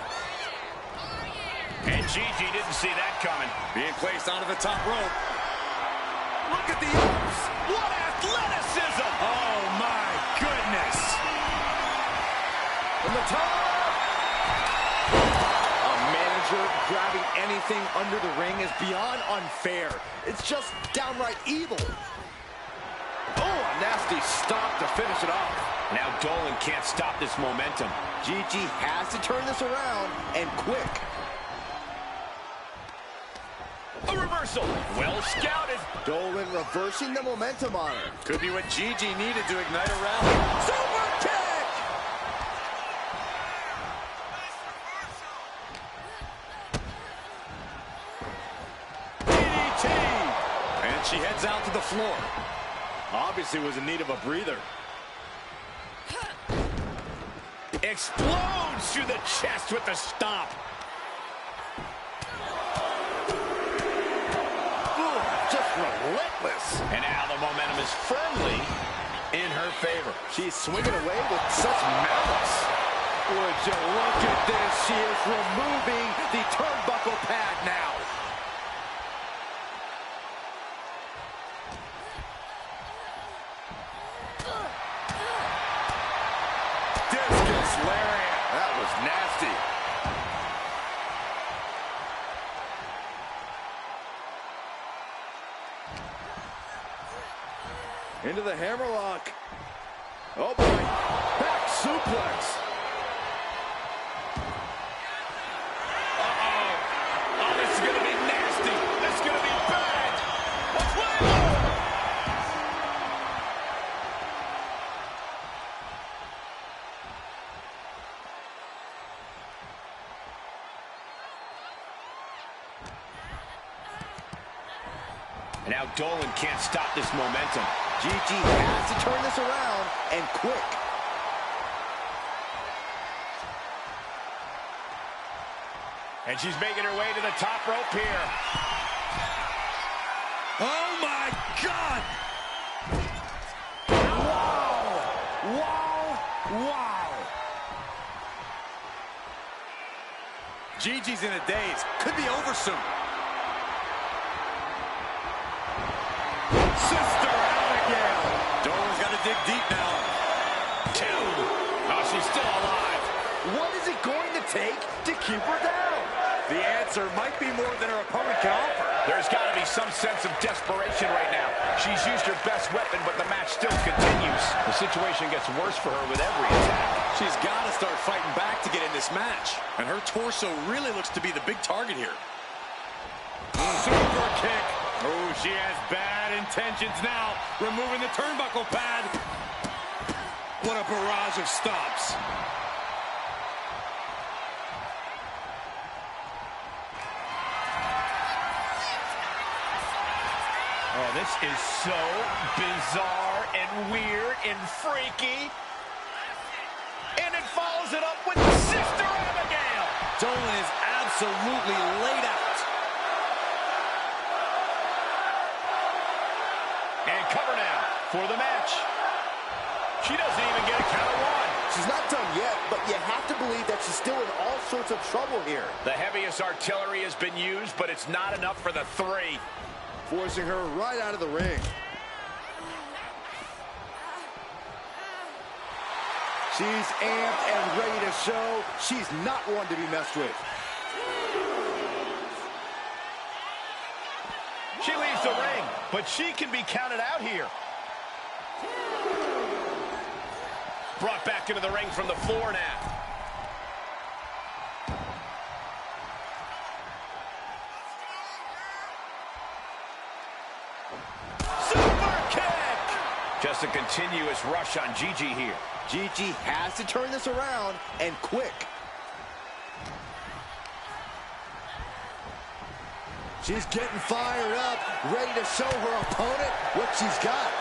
And Gigi didn't see that coming. Being placed onto the top rope. Look at the arms. What athleticism! Oh, my goodness. From the top. A manager grabbing anything under the ring is beyond unfair. It's just downright evil. Oh, a nasty stop to finish it off. Now Dolan can't stop this momentum. Gigi has to turn this around, and quick. A reversal. Well scouted. Dolan reversing the momentum on her. Could be what Gigi needed to ignite a rally. Super kick! DDT! And she heads out to the floor. Obviously was in need of a breather. Explodes through the chest with the stomp. Just relentless. And now the momentum is firmly in her favor. She's swinging away with such malice. Would you look at this? She is removing the turnbuckle pad now. Discus lariat. That was nasty. Into the hammerlock. Oh boy. Back suplex. Uh-oh. Oh, this is going to be nasty. This is going to be bad. A flamethrower. And now Dolan can't stop this momentum. Gigi has to turn this around, and quick. And she's making her way to the top rope here. Oh, my God! Wow! Wow! Wow! Gigi's in a daze. Could be over soon. Sister out again. Dolan's got to dig deep now. 2. Oh, she's still alive. What is it going to take to keep her down? The answer might be more than her opponent can offer. There's got to be some sense of desperation right now. She's used her best weapon, but the match still continues. The situation gets worse for her with every attack. She's got to start fighting back to get in this match. And her torso really looks to be the big target here. Super kick. Oh, she has bad intentions now. Removing the turnbuckle pad. What a barrage of stomps. Oh, this is so bizarre and weird and freaky. And it follows it up with Sister Abigail. Dolan is absolutely laid out. And cover now for the match. She doesn't even get a count of one. She's not done yet, but you have to believe that she's still in all sorts of trouble here. The heaviest artillery has been used, but it's not enough for the three. Forcing her right out of the ring. She's amped and ready to show she's not one to be messed with. She leaves the ring, but she can be counted out here. Brought back into the ring from the floor now. Just a continuous rush on Gigi here. Gigi has to turn this around, and quick. She's getting fired up, ready to show her opponent what she's got.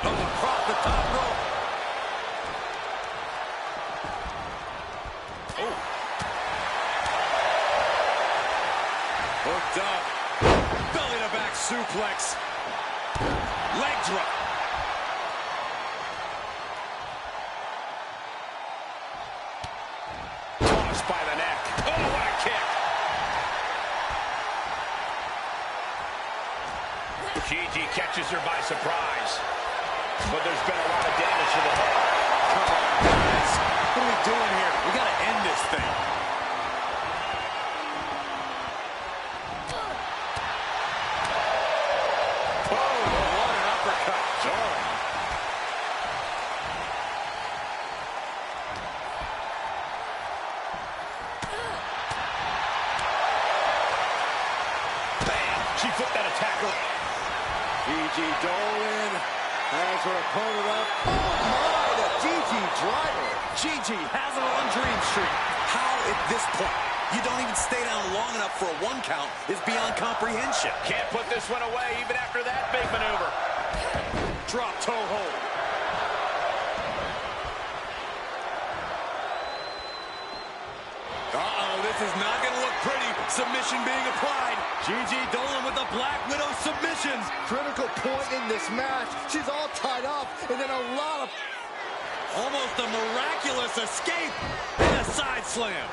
Across the top rope. Oh. Hooked up. Belly to back suplex. Leg drop. Tossed by the neck. Oh, what a kick. Gigi catches her by surprise. But there's been a lot of damage to the head. Come on, guys. What are we doing here? We got to end this thing. She flipped that attacker. Gigi Dolan has her opponent up. Oh my, the Gigi driver. Gigi has her on Dream Street. How at this point you don't even stay down long enough for a 1 count is beyond comprehension. Can't put this one away even after that big maneuver. Drop toe hold. Uh-oh, this is not going to look pretty. Submission being applied. Gigi Dolan with the Black Widow submissions. Critical point in this match. She's all tied up, and then a lot of... Almost a miraculous escape. And a side slam.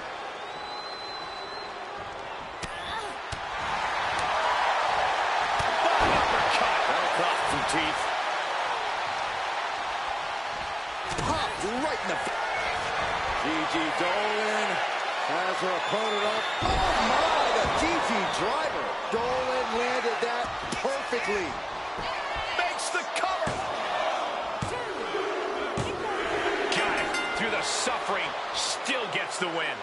That'll cost some teeth. Popped right in the... Gigi Dolan has her opponent up. Oh my, the Gigi driver. Dolan landed that perfectly. Makes the cover. Got it. Through the suffering, still gets the win.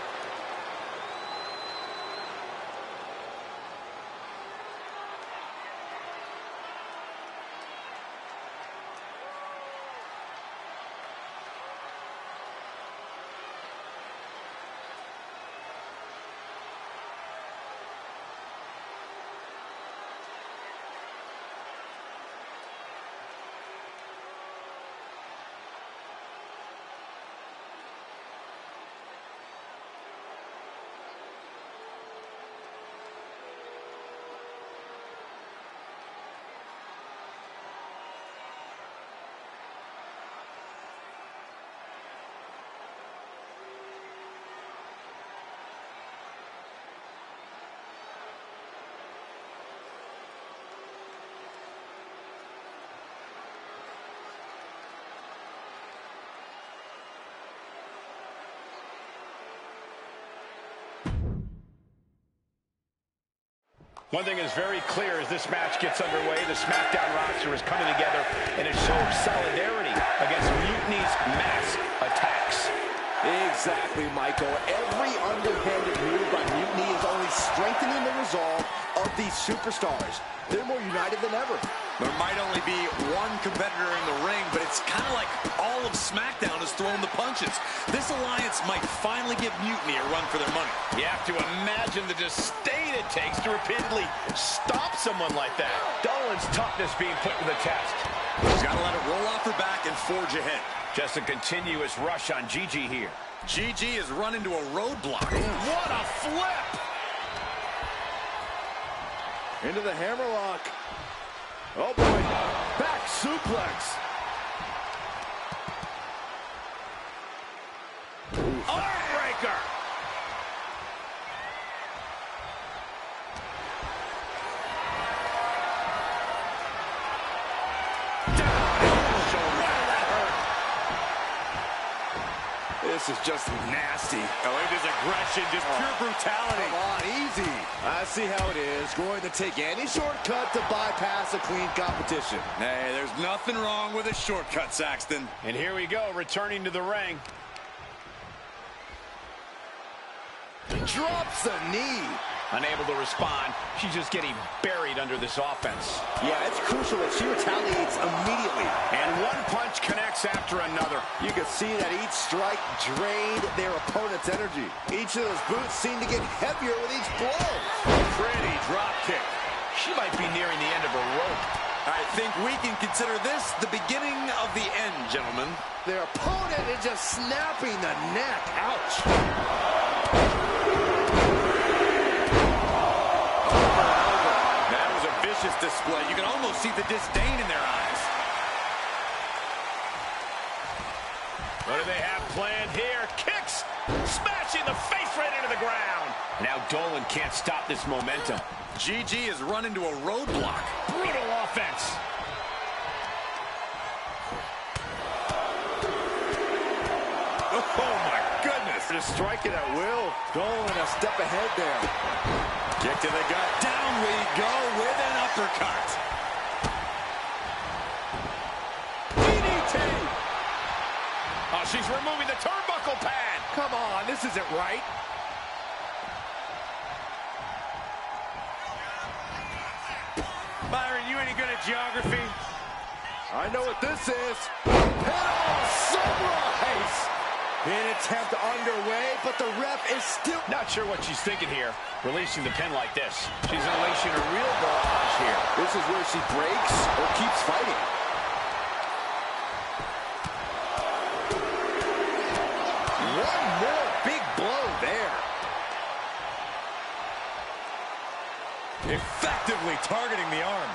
One thing is very clear as this match gets underway. The SmackDown roster is coming together in a show of solidarity against Mutiny's mass attacks. Exactly, Michael. Every underhanded move by Mutiny is only strengthening the resolve of these superstars. They're more united than ever. There might only be one competitor in the ring, but it's kind of like all of SmackDown has thrown the punches. This alliance might finally give Mutiny a run for their money. You have to imagine the disdain it takes to repeatedly stop someone like that. Dolan's toughness being put to the test. He's got to let it roll off her back and forge ahead. Just a continuous rush on Gigi here. Gigi has run into a roadblock. What a flip! Into the hammerlock. Oh boy, back suplex. Armbreaker! This is just nasty. Oh, look at his aggression, just pure brutality. Come on, easy. I see how it is. Going to take any shortcut to bypass a clean competition. Hey, there's nothing wrong with a shortcut, Saxton. And here we go, returning to the ring. Drops the knee. Unable to respond, she's just getting buried under this offense. Yeah, it's crucial that she retaliates immediately. And one punch connects after another. You can see that each strike drained their opponent's energy. Each of those boots seem to get heavier with each blow. Pretty drop kick. She might be nearing the end of her rope. I think we can consider this the beginning of the end, gentlemen. Their opponent is just snapping the neck. Ouch. Display. You can almost see the disdain in their eyes. What do they have planned here? Kicks! Smashing the face right into the ground. Now Dolan can't stop this momentum. Gigi has run into a roadblock. Brutal offense. Oh my goodness. Just striking at will. Dolan a step ahead there. Kick to the gut. Down we go with an uppercut. DDT. Oh, she's removing the turnbuckle pad. Come on, this isn't right. Byron, you any good at geography? I know what this is. Oh, sunrise. Pin attempt underway, but the ref is still... Not sure what she's thinking here, releasing the pin like this. She's unleashing a real barrage here. This is where she breaks or keeps fighting. One more big blow there. Effectively targeting the arm.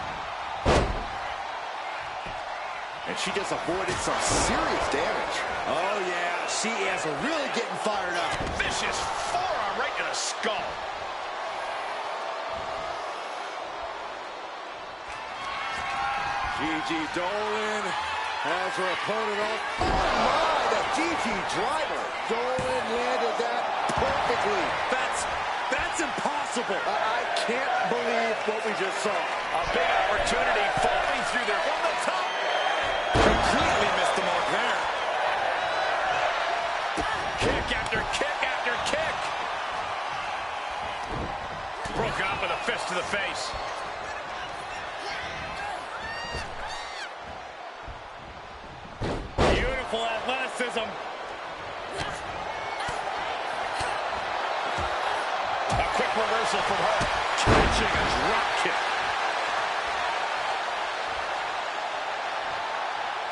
And she just avoided some serious damage. Oh, yeah, she is really getting fired up. Vicious forearm right to the skull. Gigi Dolan has her opponent off. Oh, my, the Gigi driver. Dolan landed that perfectly. That's impossible. I can't believe what we just saw. A big opportunity falling through there from the top. Completely missed the mark there. Kick after kick after kick. Broken up with a fist to the face. Beautiful athleticism. A quick reversal from her. Catching a drop kick.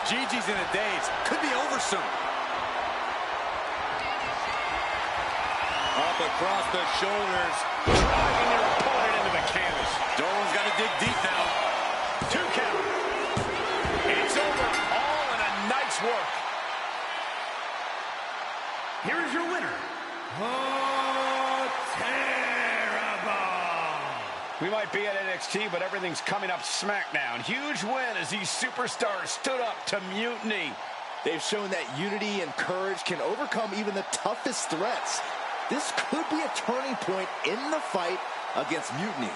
Gigi's in a daze. Could be over soon. Up across the shoulders. Driving their opponent into the canvas. Dolan's got to dig deep now. 2 count. It's over. All in a nice work. Here is your winner. Oh, terrible. We might be at NXT, but everything's coming up SmackDown. Huge win as these superstars stood up to Mutiny. They've shown that unity and courage can overcome even the toughest threats. This could be a turning point in the fight against Mutiny.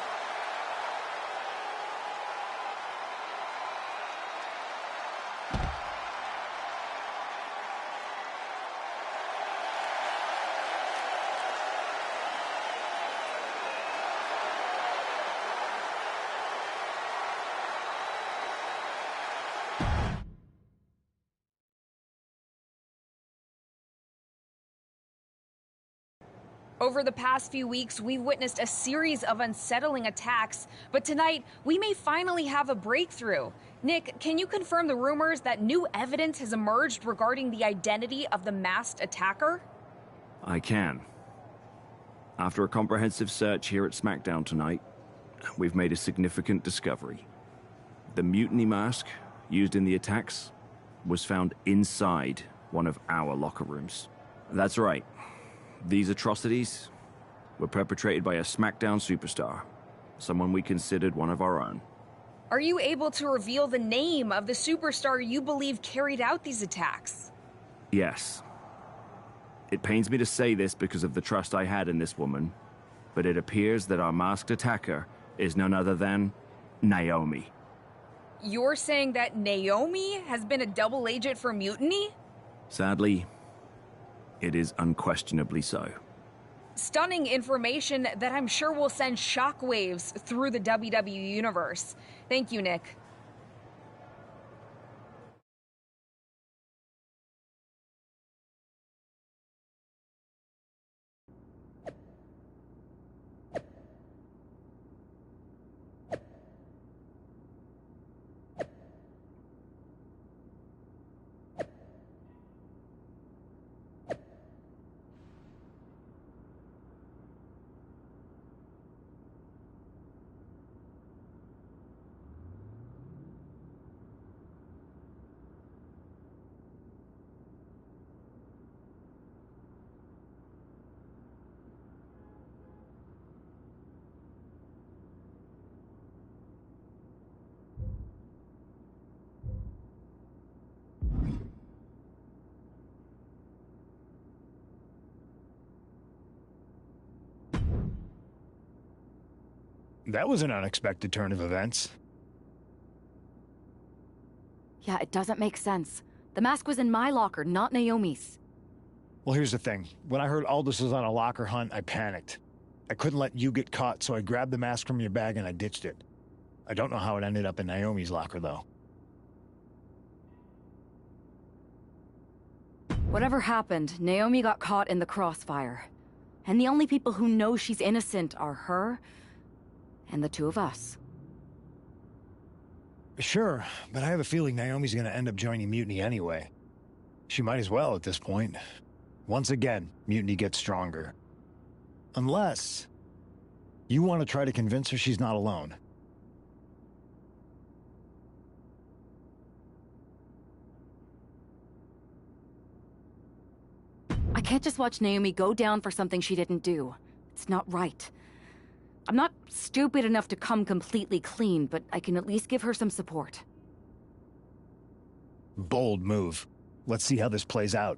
Over the past few weeks, we've witnessed a series of unsettling attacks, but tonight, we may finally have a breakthrough. Nick, can you confirm the rumors that new evidence has emerged regarding the identity of the masked attacker? I can. After a comprehensive search here at SmackDown tonight, we've made a significant discovery. The Mutiny mask used in the attacks was found inside one of our locker rooms. That's right. These atrocities were perpetrated by a SmackDown superstar, someone we considered one of our own. Are you able to reveal the name of the superstar you believe carried out these attacks? Yes. It pains me to say this because of the trust I had in this woman, but it appears that our masked attacker is none other than Naomi. You're saying that Naomi has been a double agent for Mutiny? Sadly, it is unquestionably so. Stunning information that I'm sure will send shockwaves through the WWE universe. Thank you, Nick. That was an unexpected turn of events. Yeah, it doesn't make sense. The mask was in my locker, not Naomi's. Well, here's the thing. When I heard Aldous was on a locker hunt, I panicked. I couldn't let you get caught, so I grabbed the mask from your bag and I ditched it. I don't know how it ended up in Naomi's locker, though. Whatever happened, Naomi got caught in the crossfire. And the only people who know she's innocent are her and the two of us. Sure, but I have a feeling Naomi's gonna end up joining Mutiny anyway. She might as well at this point. Once again, Mutiny gets stronger. Unless you want to try to convince her she's not alone. I can't just watch Naomi go down for something she didn't do. It's not right. I'm not stupid enough to come completely clean, but I can at least give her some support. Bold move. Let's see how this plays out.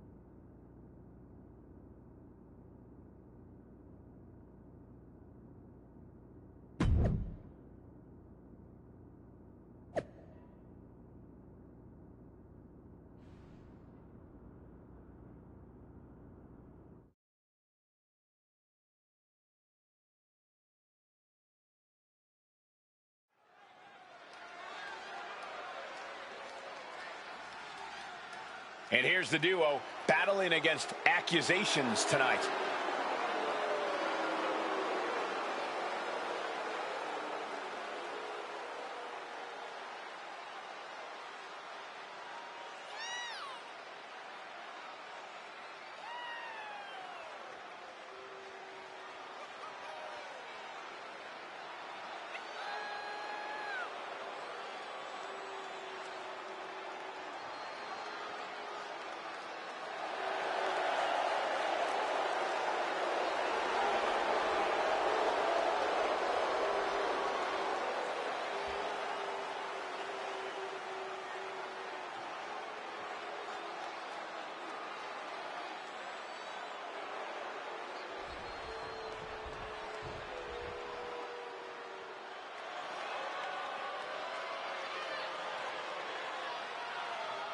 And here's the duo battling against accusations tonight.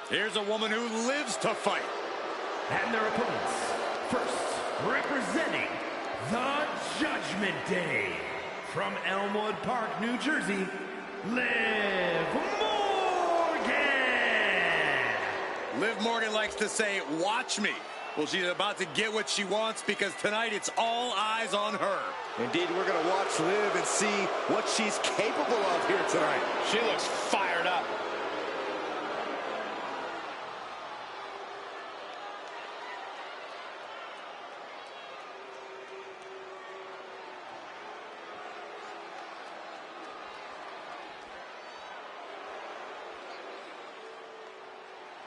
Here's a woman who lives to fight. And their opponents, first, representing the Judgment Day, from Elmwood Park, New Jersey, Liv Morgan! Liv Morgan likes to say, watch me. Well, she's about to get what she wants because tonight it's all eyes on her. Indeed, we're going to watch Liv and see what she's capable of here tonight. She looks fired up.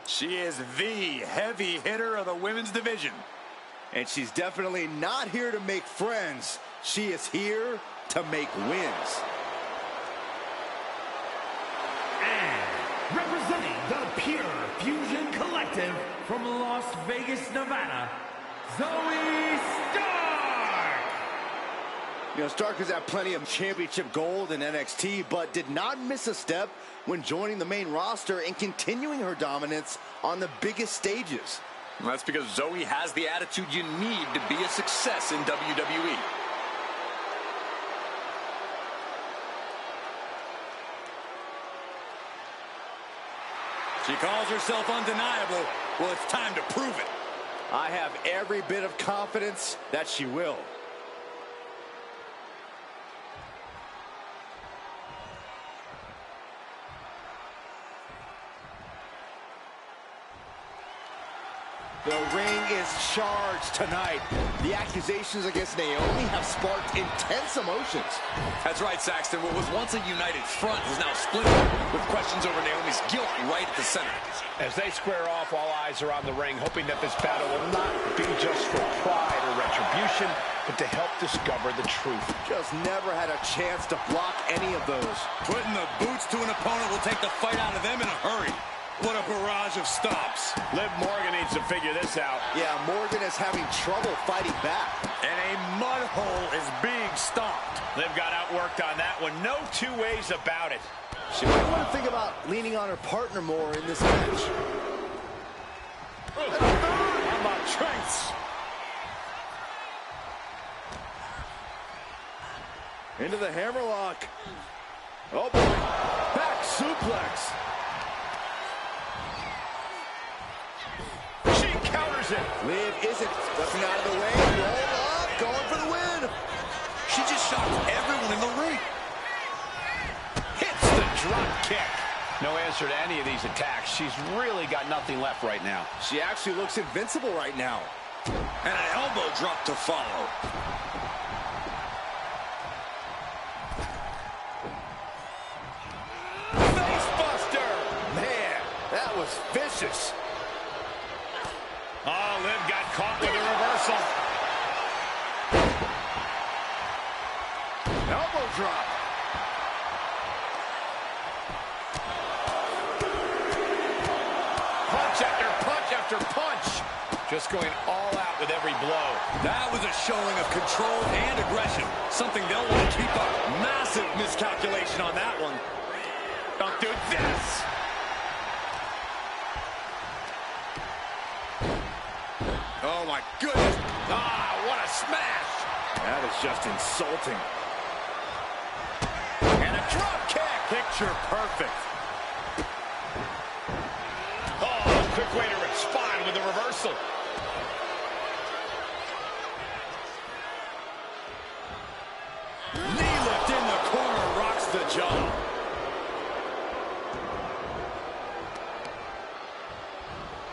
She is the heavy hitter of the women's division. And she's definitely not here to make friends. She is here to make wins. And representing the Pure Fusion Collective from Las Vegas, Nevada, Zoe Stark! You know, Stark has had plenty of championship gold in NXT, but did not miss a step when joining the main roster and continuing her dominance on the biggest stages. Well, that's because Zoe has the attitude you need to be a success in WWE. She calls herself undeniable. Well, it's time to prove it. I have every bit of confidence that she will. The ring is charged tonight. The accusations against Naomi have sparked intense emotions. That's right, Saxton. What was once a united front is now splintered with questions over Naomi's guilt right at the center. As they square off, all eyes are on the ring, hoping that this battle will not be just for pride or retribution, but to help discover the truth. Just never had a chance to block any of those. Putting the boots to an opponent will take the fight out of them in a hurry. What a barrage of stomps. Liv Morgan needs to figure this out. Yeah, Morgan is having trouble fighting back. And a mud hole is being stomped. Liv got outworked on that one. No two ways about it. She might want to think about leaning on her partner more in this match. How about Trent? Into the hammerlock. Oh boy. Back suplex. Counters it. Liv isn't stepping out of the way. Roll up, going for the win. She just shocked everyone in the ring. Hits the drop kick. No answer to any of these attacks. She's really got nothing left right now. She actually looks invincible right now. And an elbow drop to follow. Facebuster. Man, that was vicious. Oh, Liv got caught with a reversal. Elbow drop. Punch after punch after punch. Just going all out with every blow. That was a showing of control and aggression. Something they'll want to keep up. Massive miscalculation on that one. Don't do this. Oh, my goodness. Ah, what a smash. That is just insulting. And a drop kick. Picture perfect. Oh, quick way to respond with a reversal. Knee lift in the corner rocks the jaw.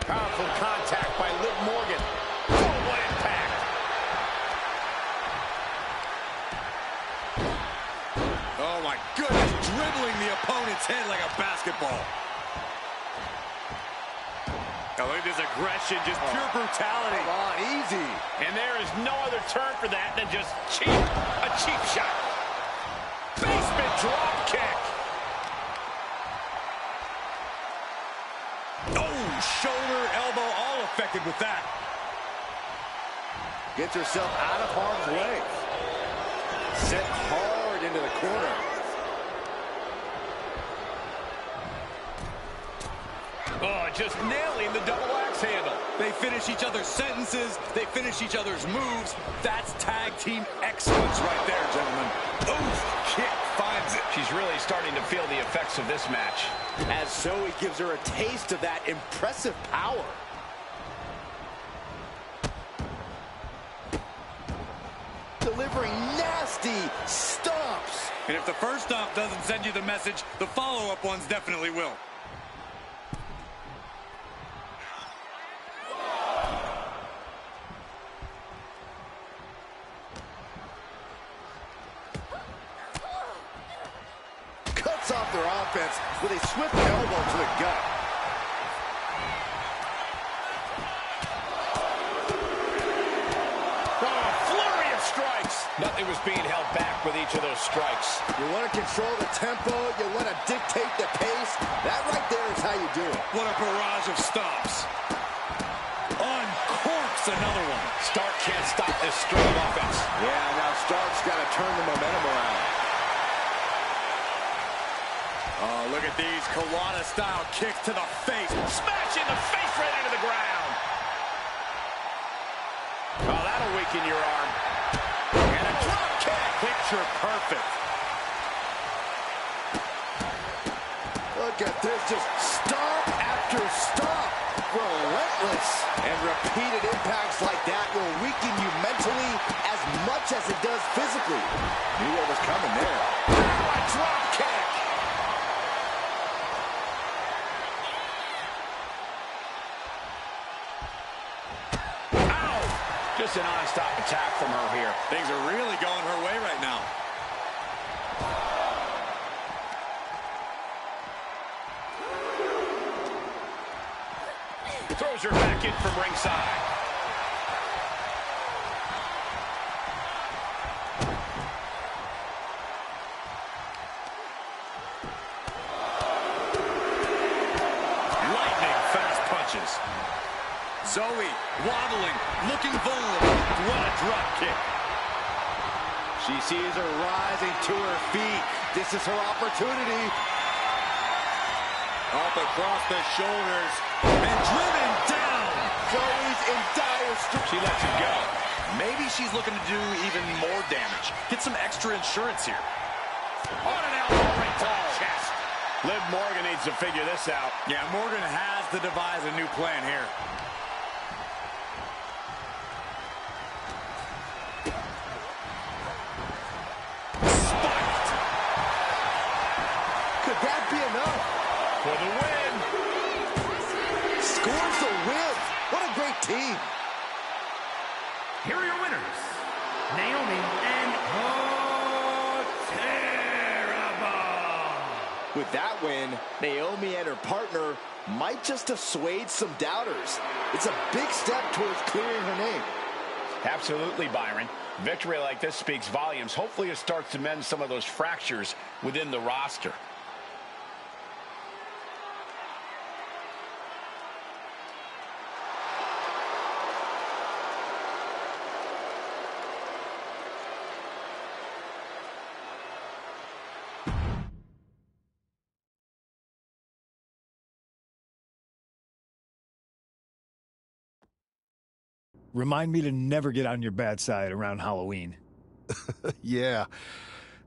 Powerful contact by Liv Morgan. Oh, what impact. Oh, my goodness. Dribbling the opponent's head like a basketball. Now look at this aggression, just pure brutality. Come on, easy. And there is no other term for that than just cheap. A cheap shot. Basement drop kick. Oh, shoulder, elbow, all affected with that. Gets herself out of harm's way. Set hard into the corner. Oh, just nailing the double axe handle. They finish each other's sentences. They finish each other's moves. That's tag team excellence right there, gentlemen. Oof, kick finds it. She's really starting to feel the effects of this match. As Zoe gives her a taste of that impressive power. delivering nasty stomps. And if the first stomp doesn't send you the message, the follow-up ones definitely will. Cuts off their offense with a swift elbow to the gut. Oh, flurry of strikes. Nothing was being held back with each of those strikes. You want to control the tempo, you want to dictate the pace. That right there is how you do it. What a barrage of stomps. Uncorks another one. Stark can't stop this string of offense. Yeah, now Stark's got to turn the momentum around. Oh, look at these Kawada-style kicks to the face. Smash in the face right into the ground. Oh, that'll weaken your arm. And a drop kick. Picture perfect. Look at this, just stomp after stomp. Relentless. And repeated impacts like that will weaken you mentally as much as it does physically. Knew what was coming there. Now a drop kick. Just a non-stop attack from her here. Things are really going her way right now. Throws her back in from ringside. Lightning fast punches. Zoe waddling, looking vulnerable. What a drop kick. She sees her rising to her feet. This is her opportunity. Up across the shoulders and driven down. Zoe's in dire straits. She lets it go. Maybe she's looking to do even more damage. Get some extra insurance here. On an elbow right to the chest. Liv Morgan needs to figure this out. Yeah, Morgan has to devise a new plan here. Could that be enough? For the win. Scores the win. What a great team. Here are your winners, Naomi and Terrible. With that win, Naomi and her partner might just assuage some doubters. It's a big step towards clearing her name. Absolutely, Byron. Victory like this speaks volumes. Hopefully it starts to mend some of those fractures within the roster. Remind me to never get on your bad side around Halloween. Yeah.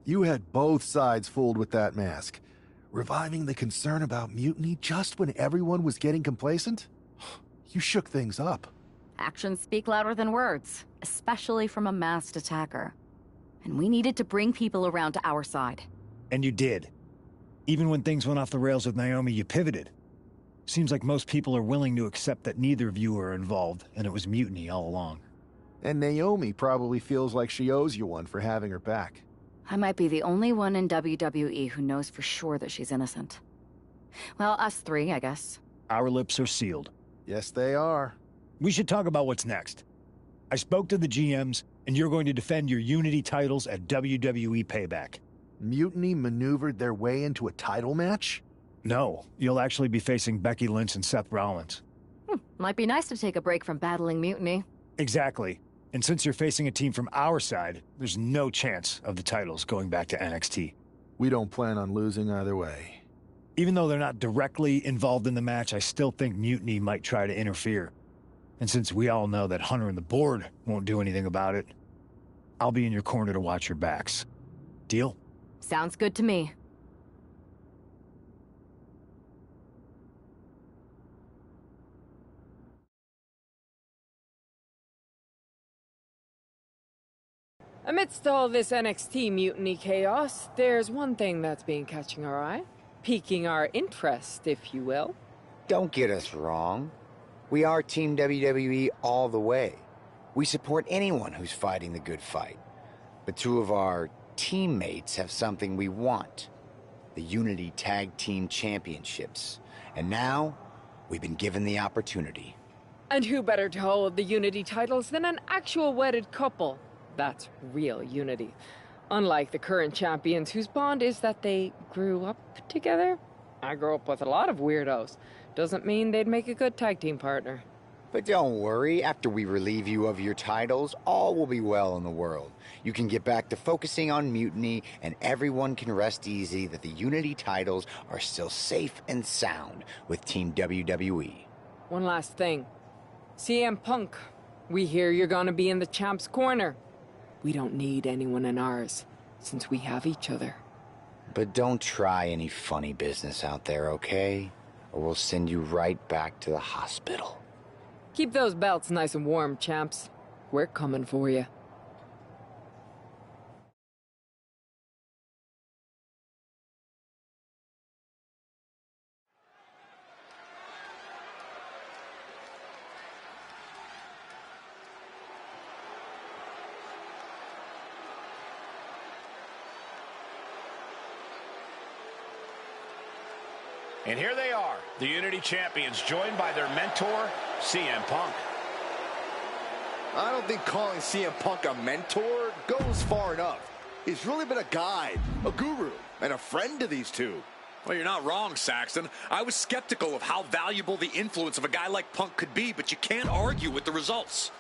You had both sides fooled with that mask. Reviving the concern about mutiny just when everyone was getting complacent? You shook things up. Actions speak louder than words, especially from a masked attacker. And we needed to bring people around to our side. And you did. Even when things went off the rails with Naomi, you pivoted. Seems like most people are willing to accept that neither of you are involved, and it was mutiny all along. And Naomi probably feels like she owes you one for having her back. I might be the only one in WWE who knows for sure that she's innocent. Well, us three, I guess. Our lips are sealed. Yes, they are. We should talk about what's next. I spoke to the GMs, and you're going to defend your Unity titles at WWE Payback. Mutiny maneuvered their way into a title match? No, you'll actually be facing Becky Lynch and Seth Rollins. Might be nice to take a break from battling mutiny. Exactly. And since you're facing a team from our side, there's no chance of the titles going back to NXT. We don't plan on losing either way. Even though they're not directly involved in the match, I still think Mutiny might try to interfere. And since we all know that Hunter and the board won't do anything about it, I'll be in your corner to watch your backs. Deal? Sounds good to me. Amidst all this NXT mutiny chaos, there's one thing that's been catching our eye. Piquing our interest, if you will. Don't get us wrong. We are Team WWE all the way. We support anyone who's fighting the good fight. But two of our teammates have something we want. The Unity Tag Team Championships. And now, we've been given the opportunity. And who better to hold the Unity titles than an actual wedded couple? That's real unity. Unlike the current champions whose bond is that they grew up together. I grew up with a lot of weirdos. Doesn't mean they'd make a good tag team partner. But don't worry, after we relieve you of your titles, all will be well in the world. You can get back to focusing on Mutiny, and everyone can rest easy that the Unity titles are still safe and sound with Team WWE. One last thing. CM Punk, we hear you're gonna be in the champ's corner. We don't need anyone in ours, since we have each other. But don't try any funny business out there, okay? Or we'll send you right back to the hospital. Keep those belts nice and warm, champs. We're coming for you. And here they are, the Unity Champions, joined by their mentor, CM Punk. I don't think calling CM Punk a mentor goes far enough. He's really been a guide, a guru, and a friend to these two. Well, you're not wrong, Saxton. I was skeptical of how valuable the influence of a guy like Punk could be, but you can't argue with the results.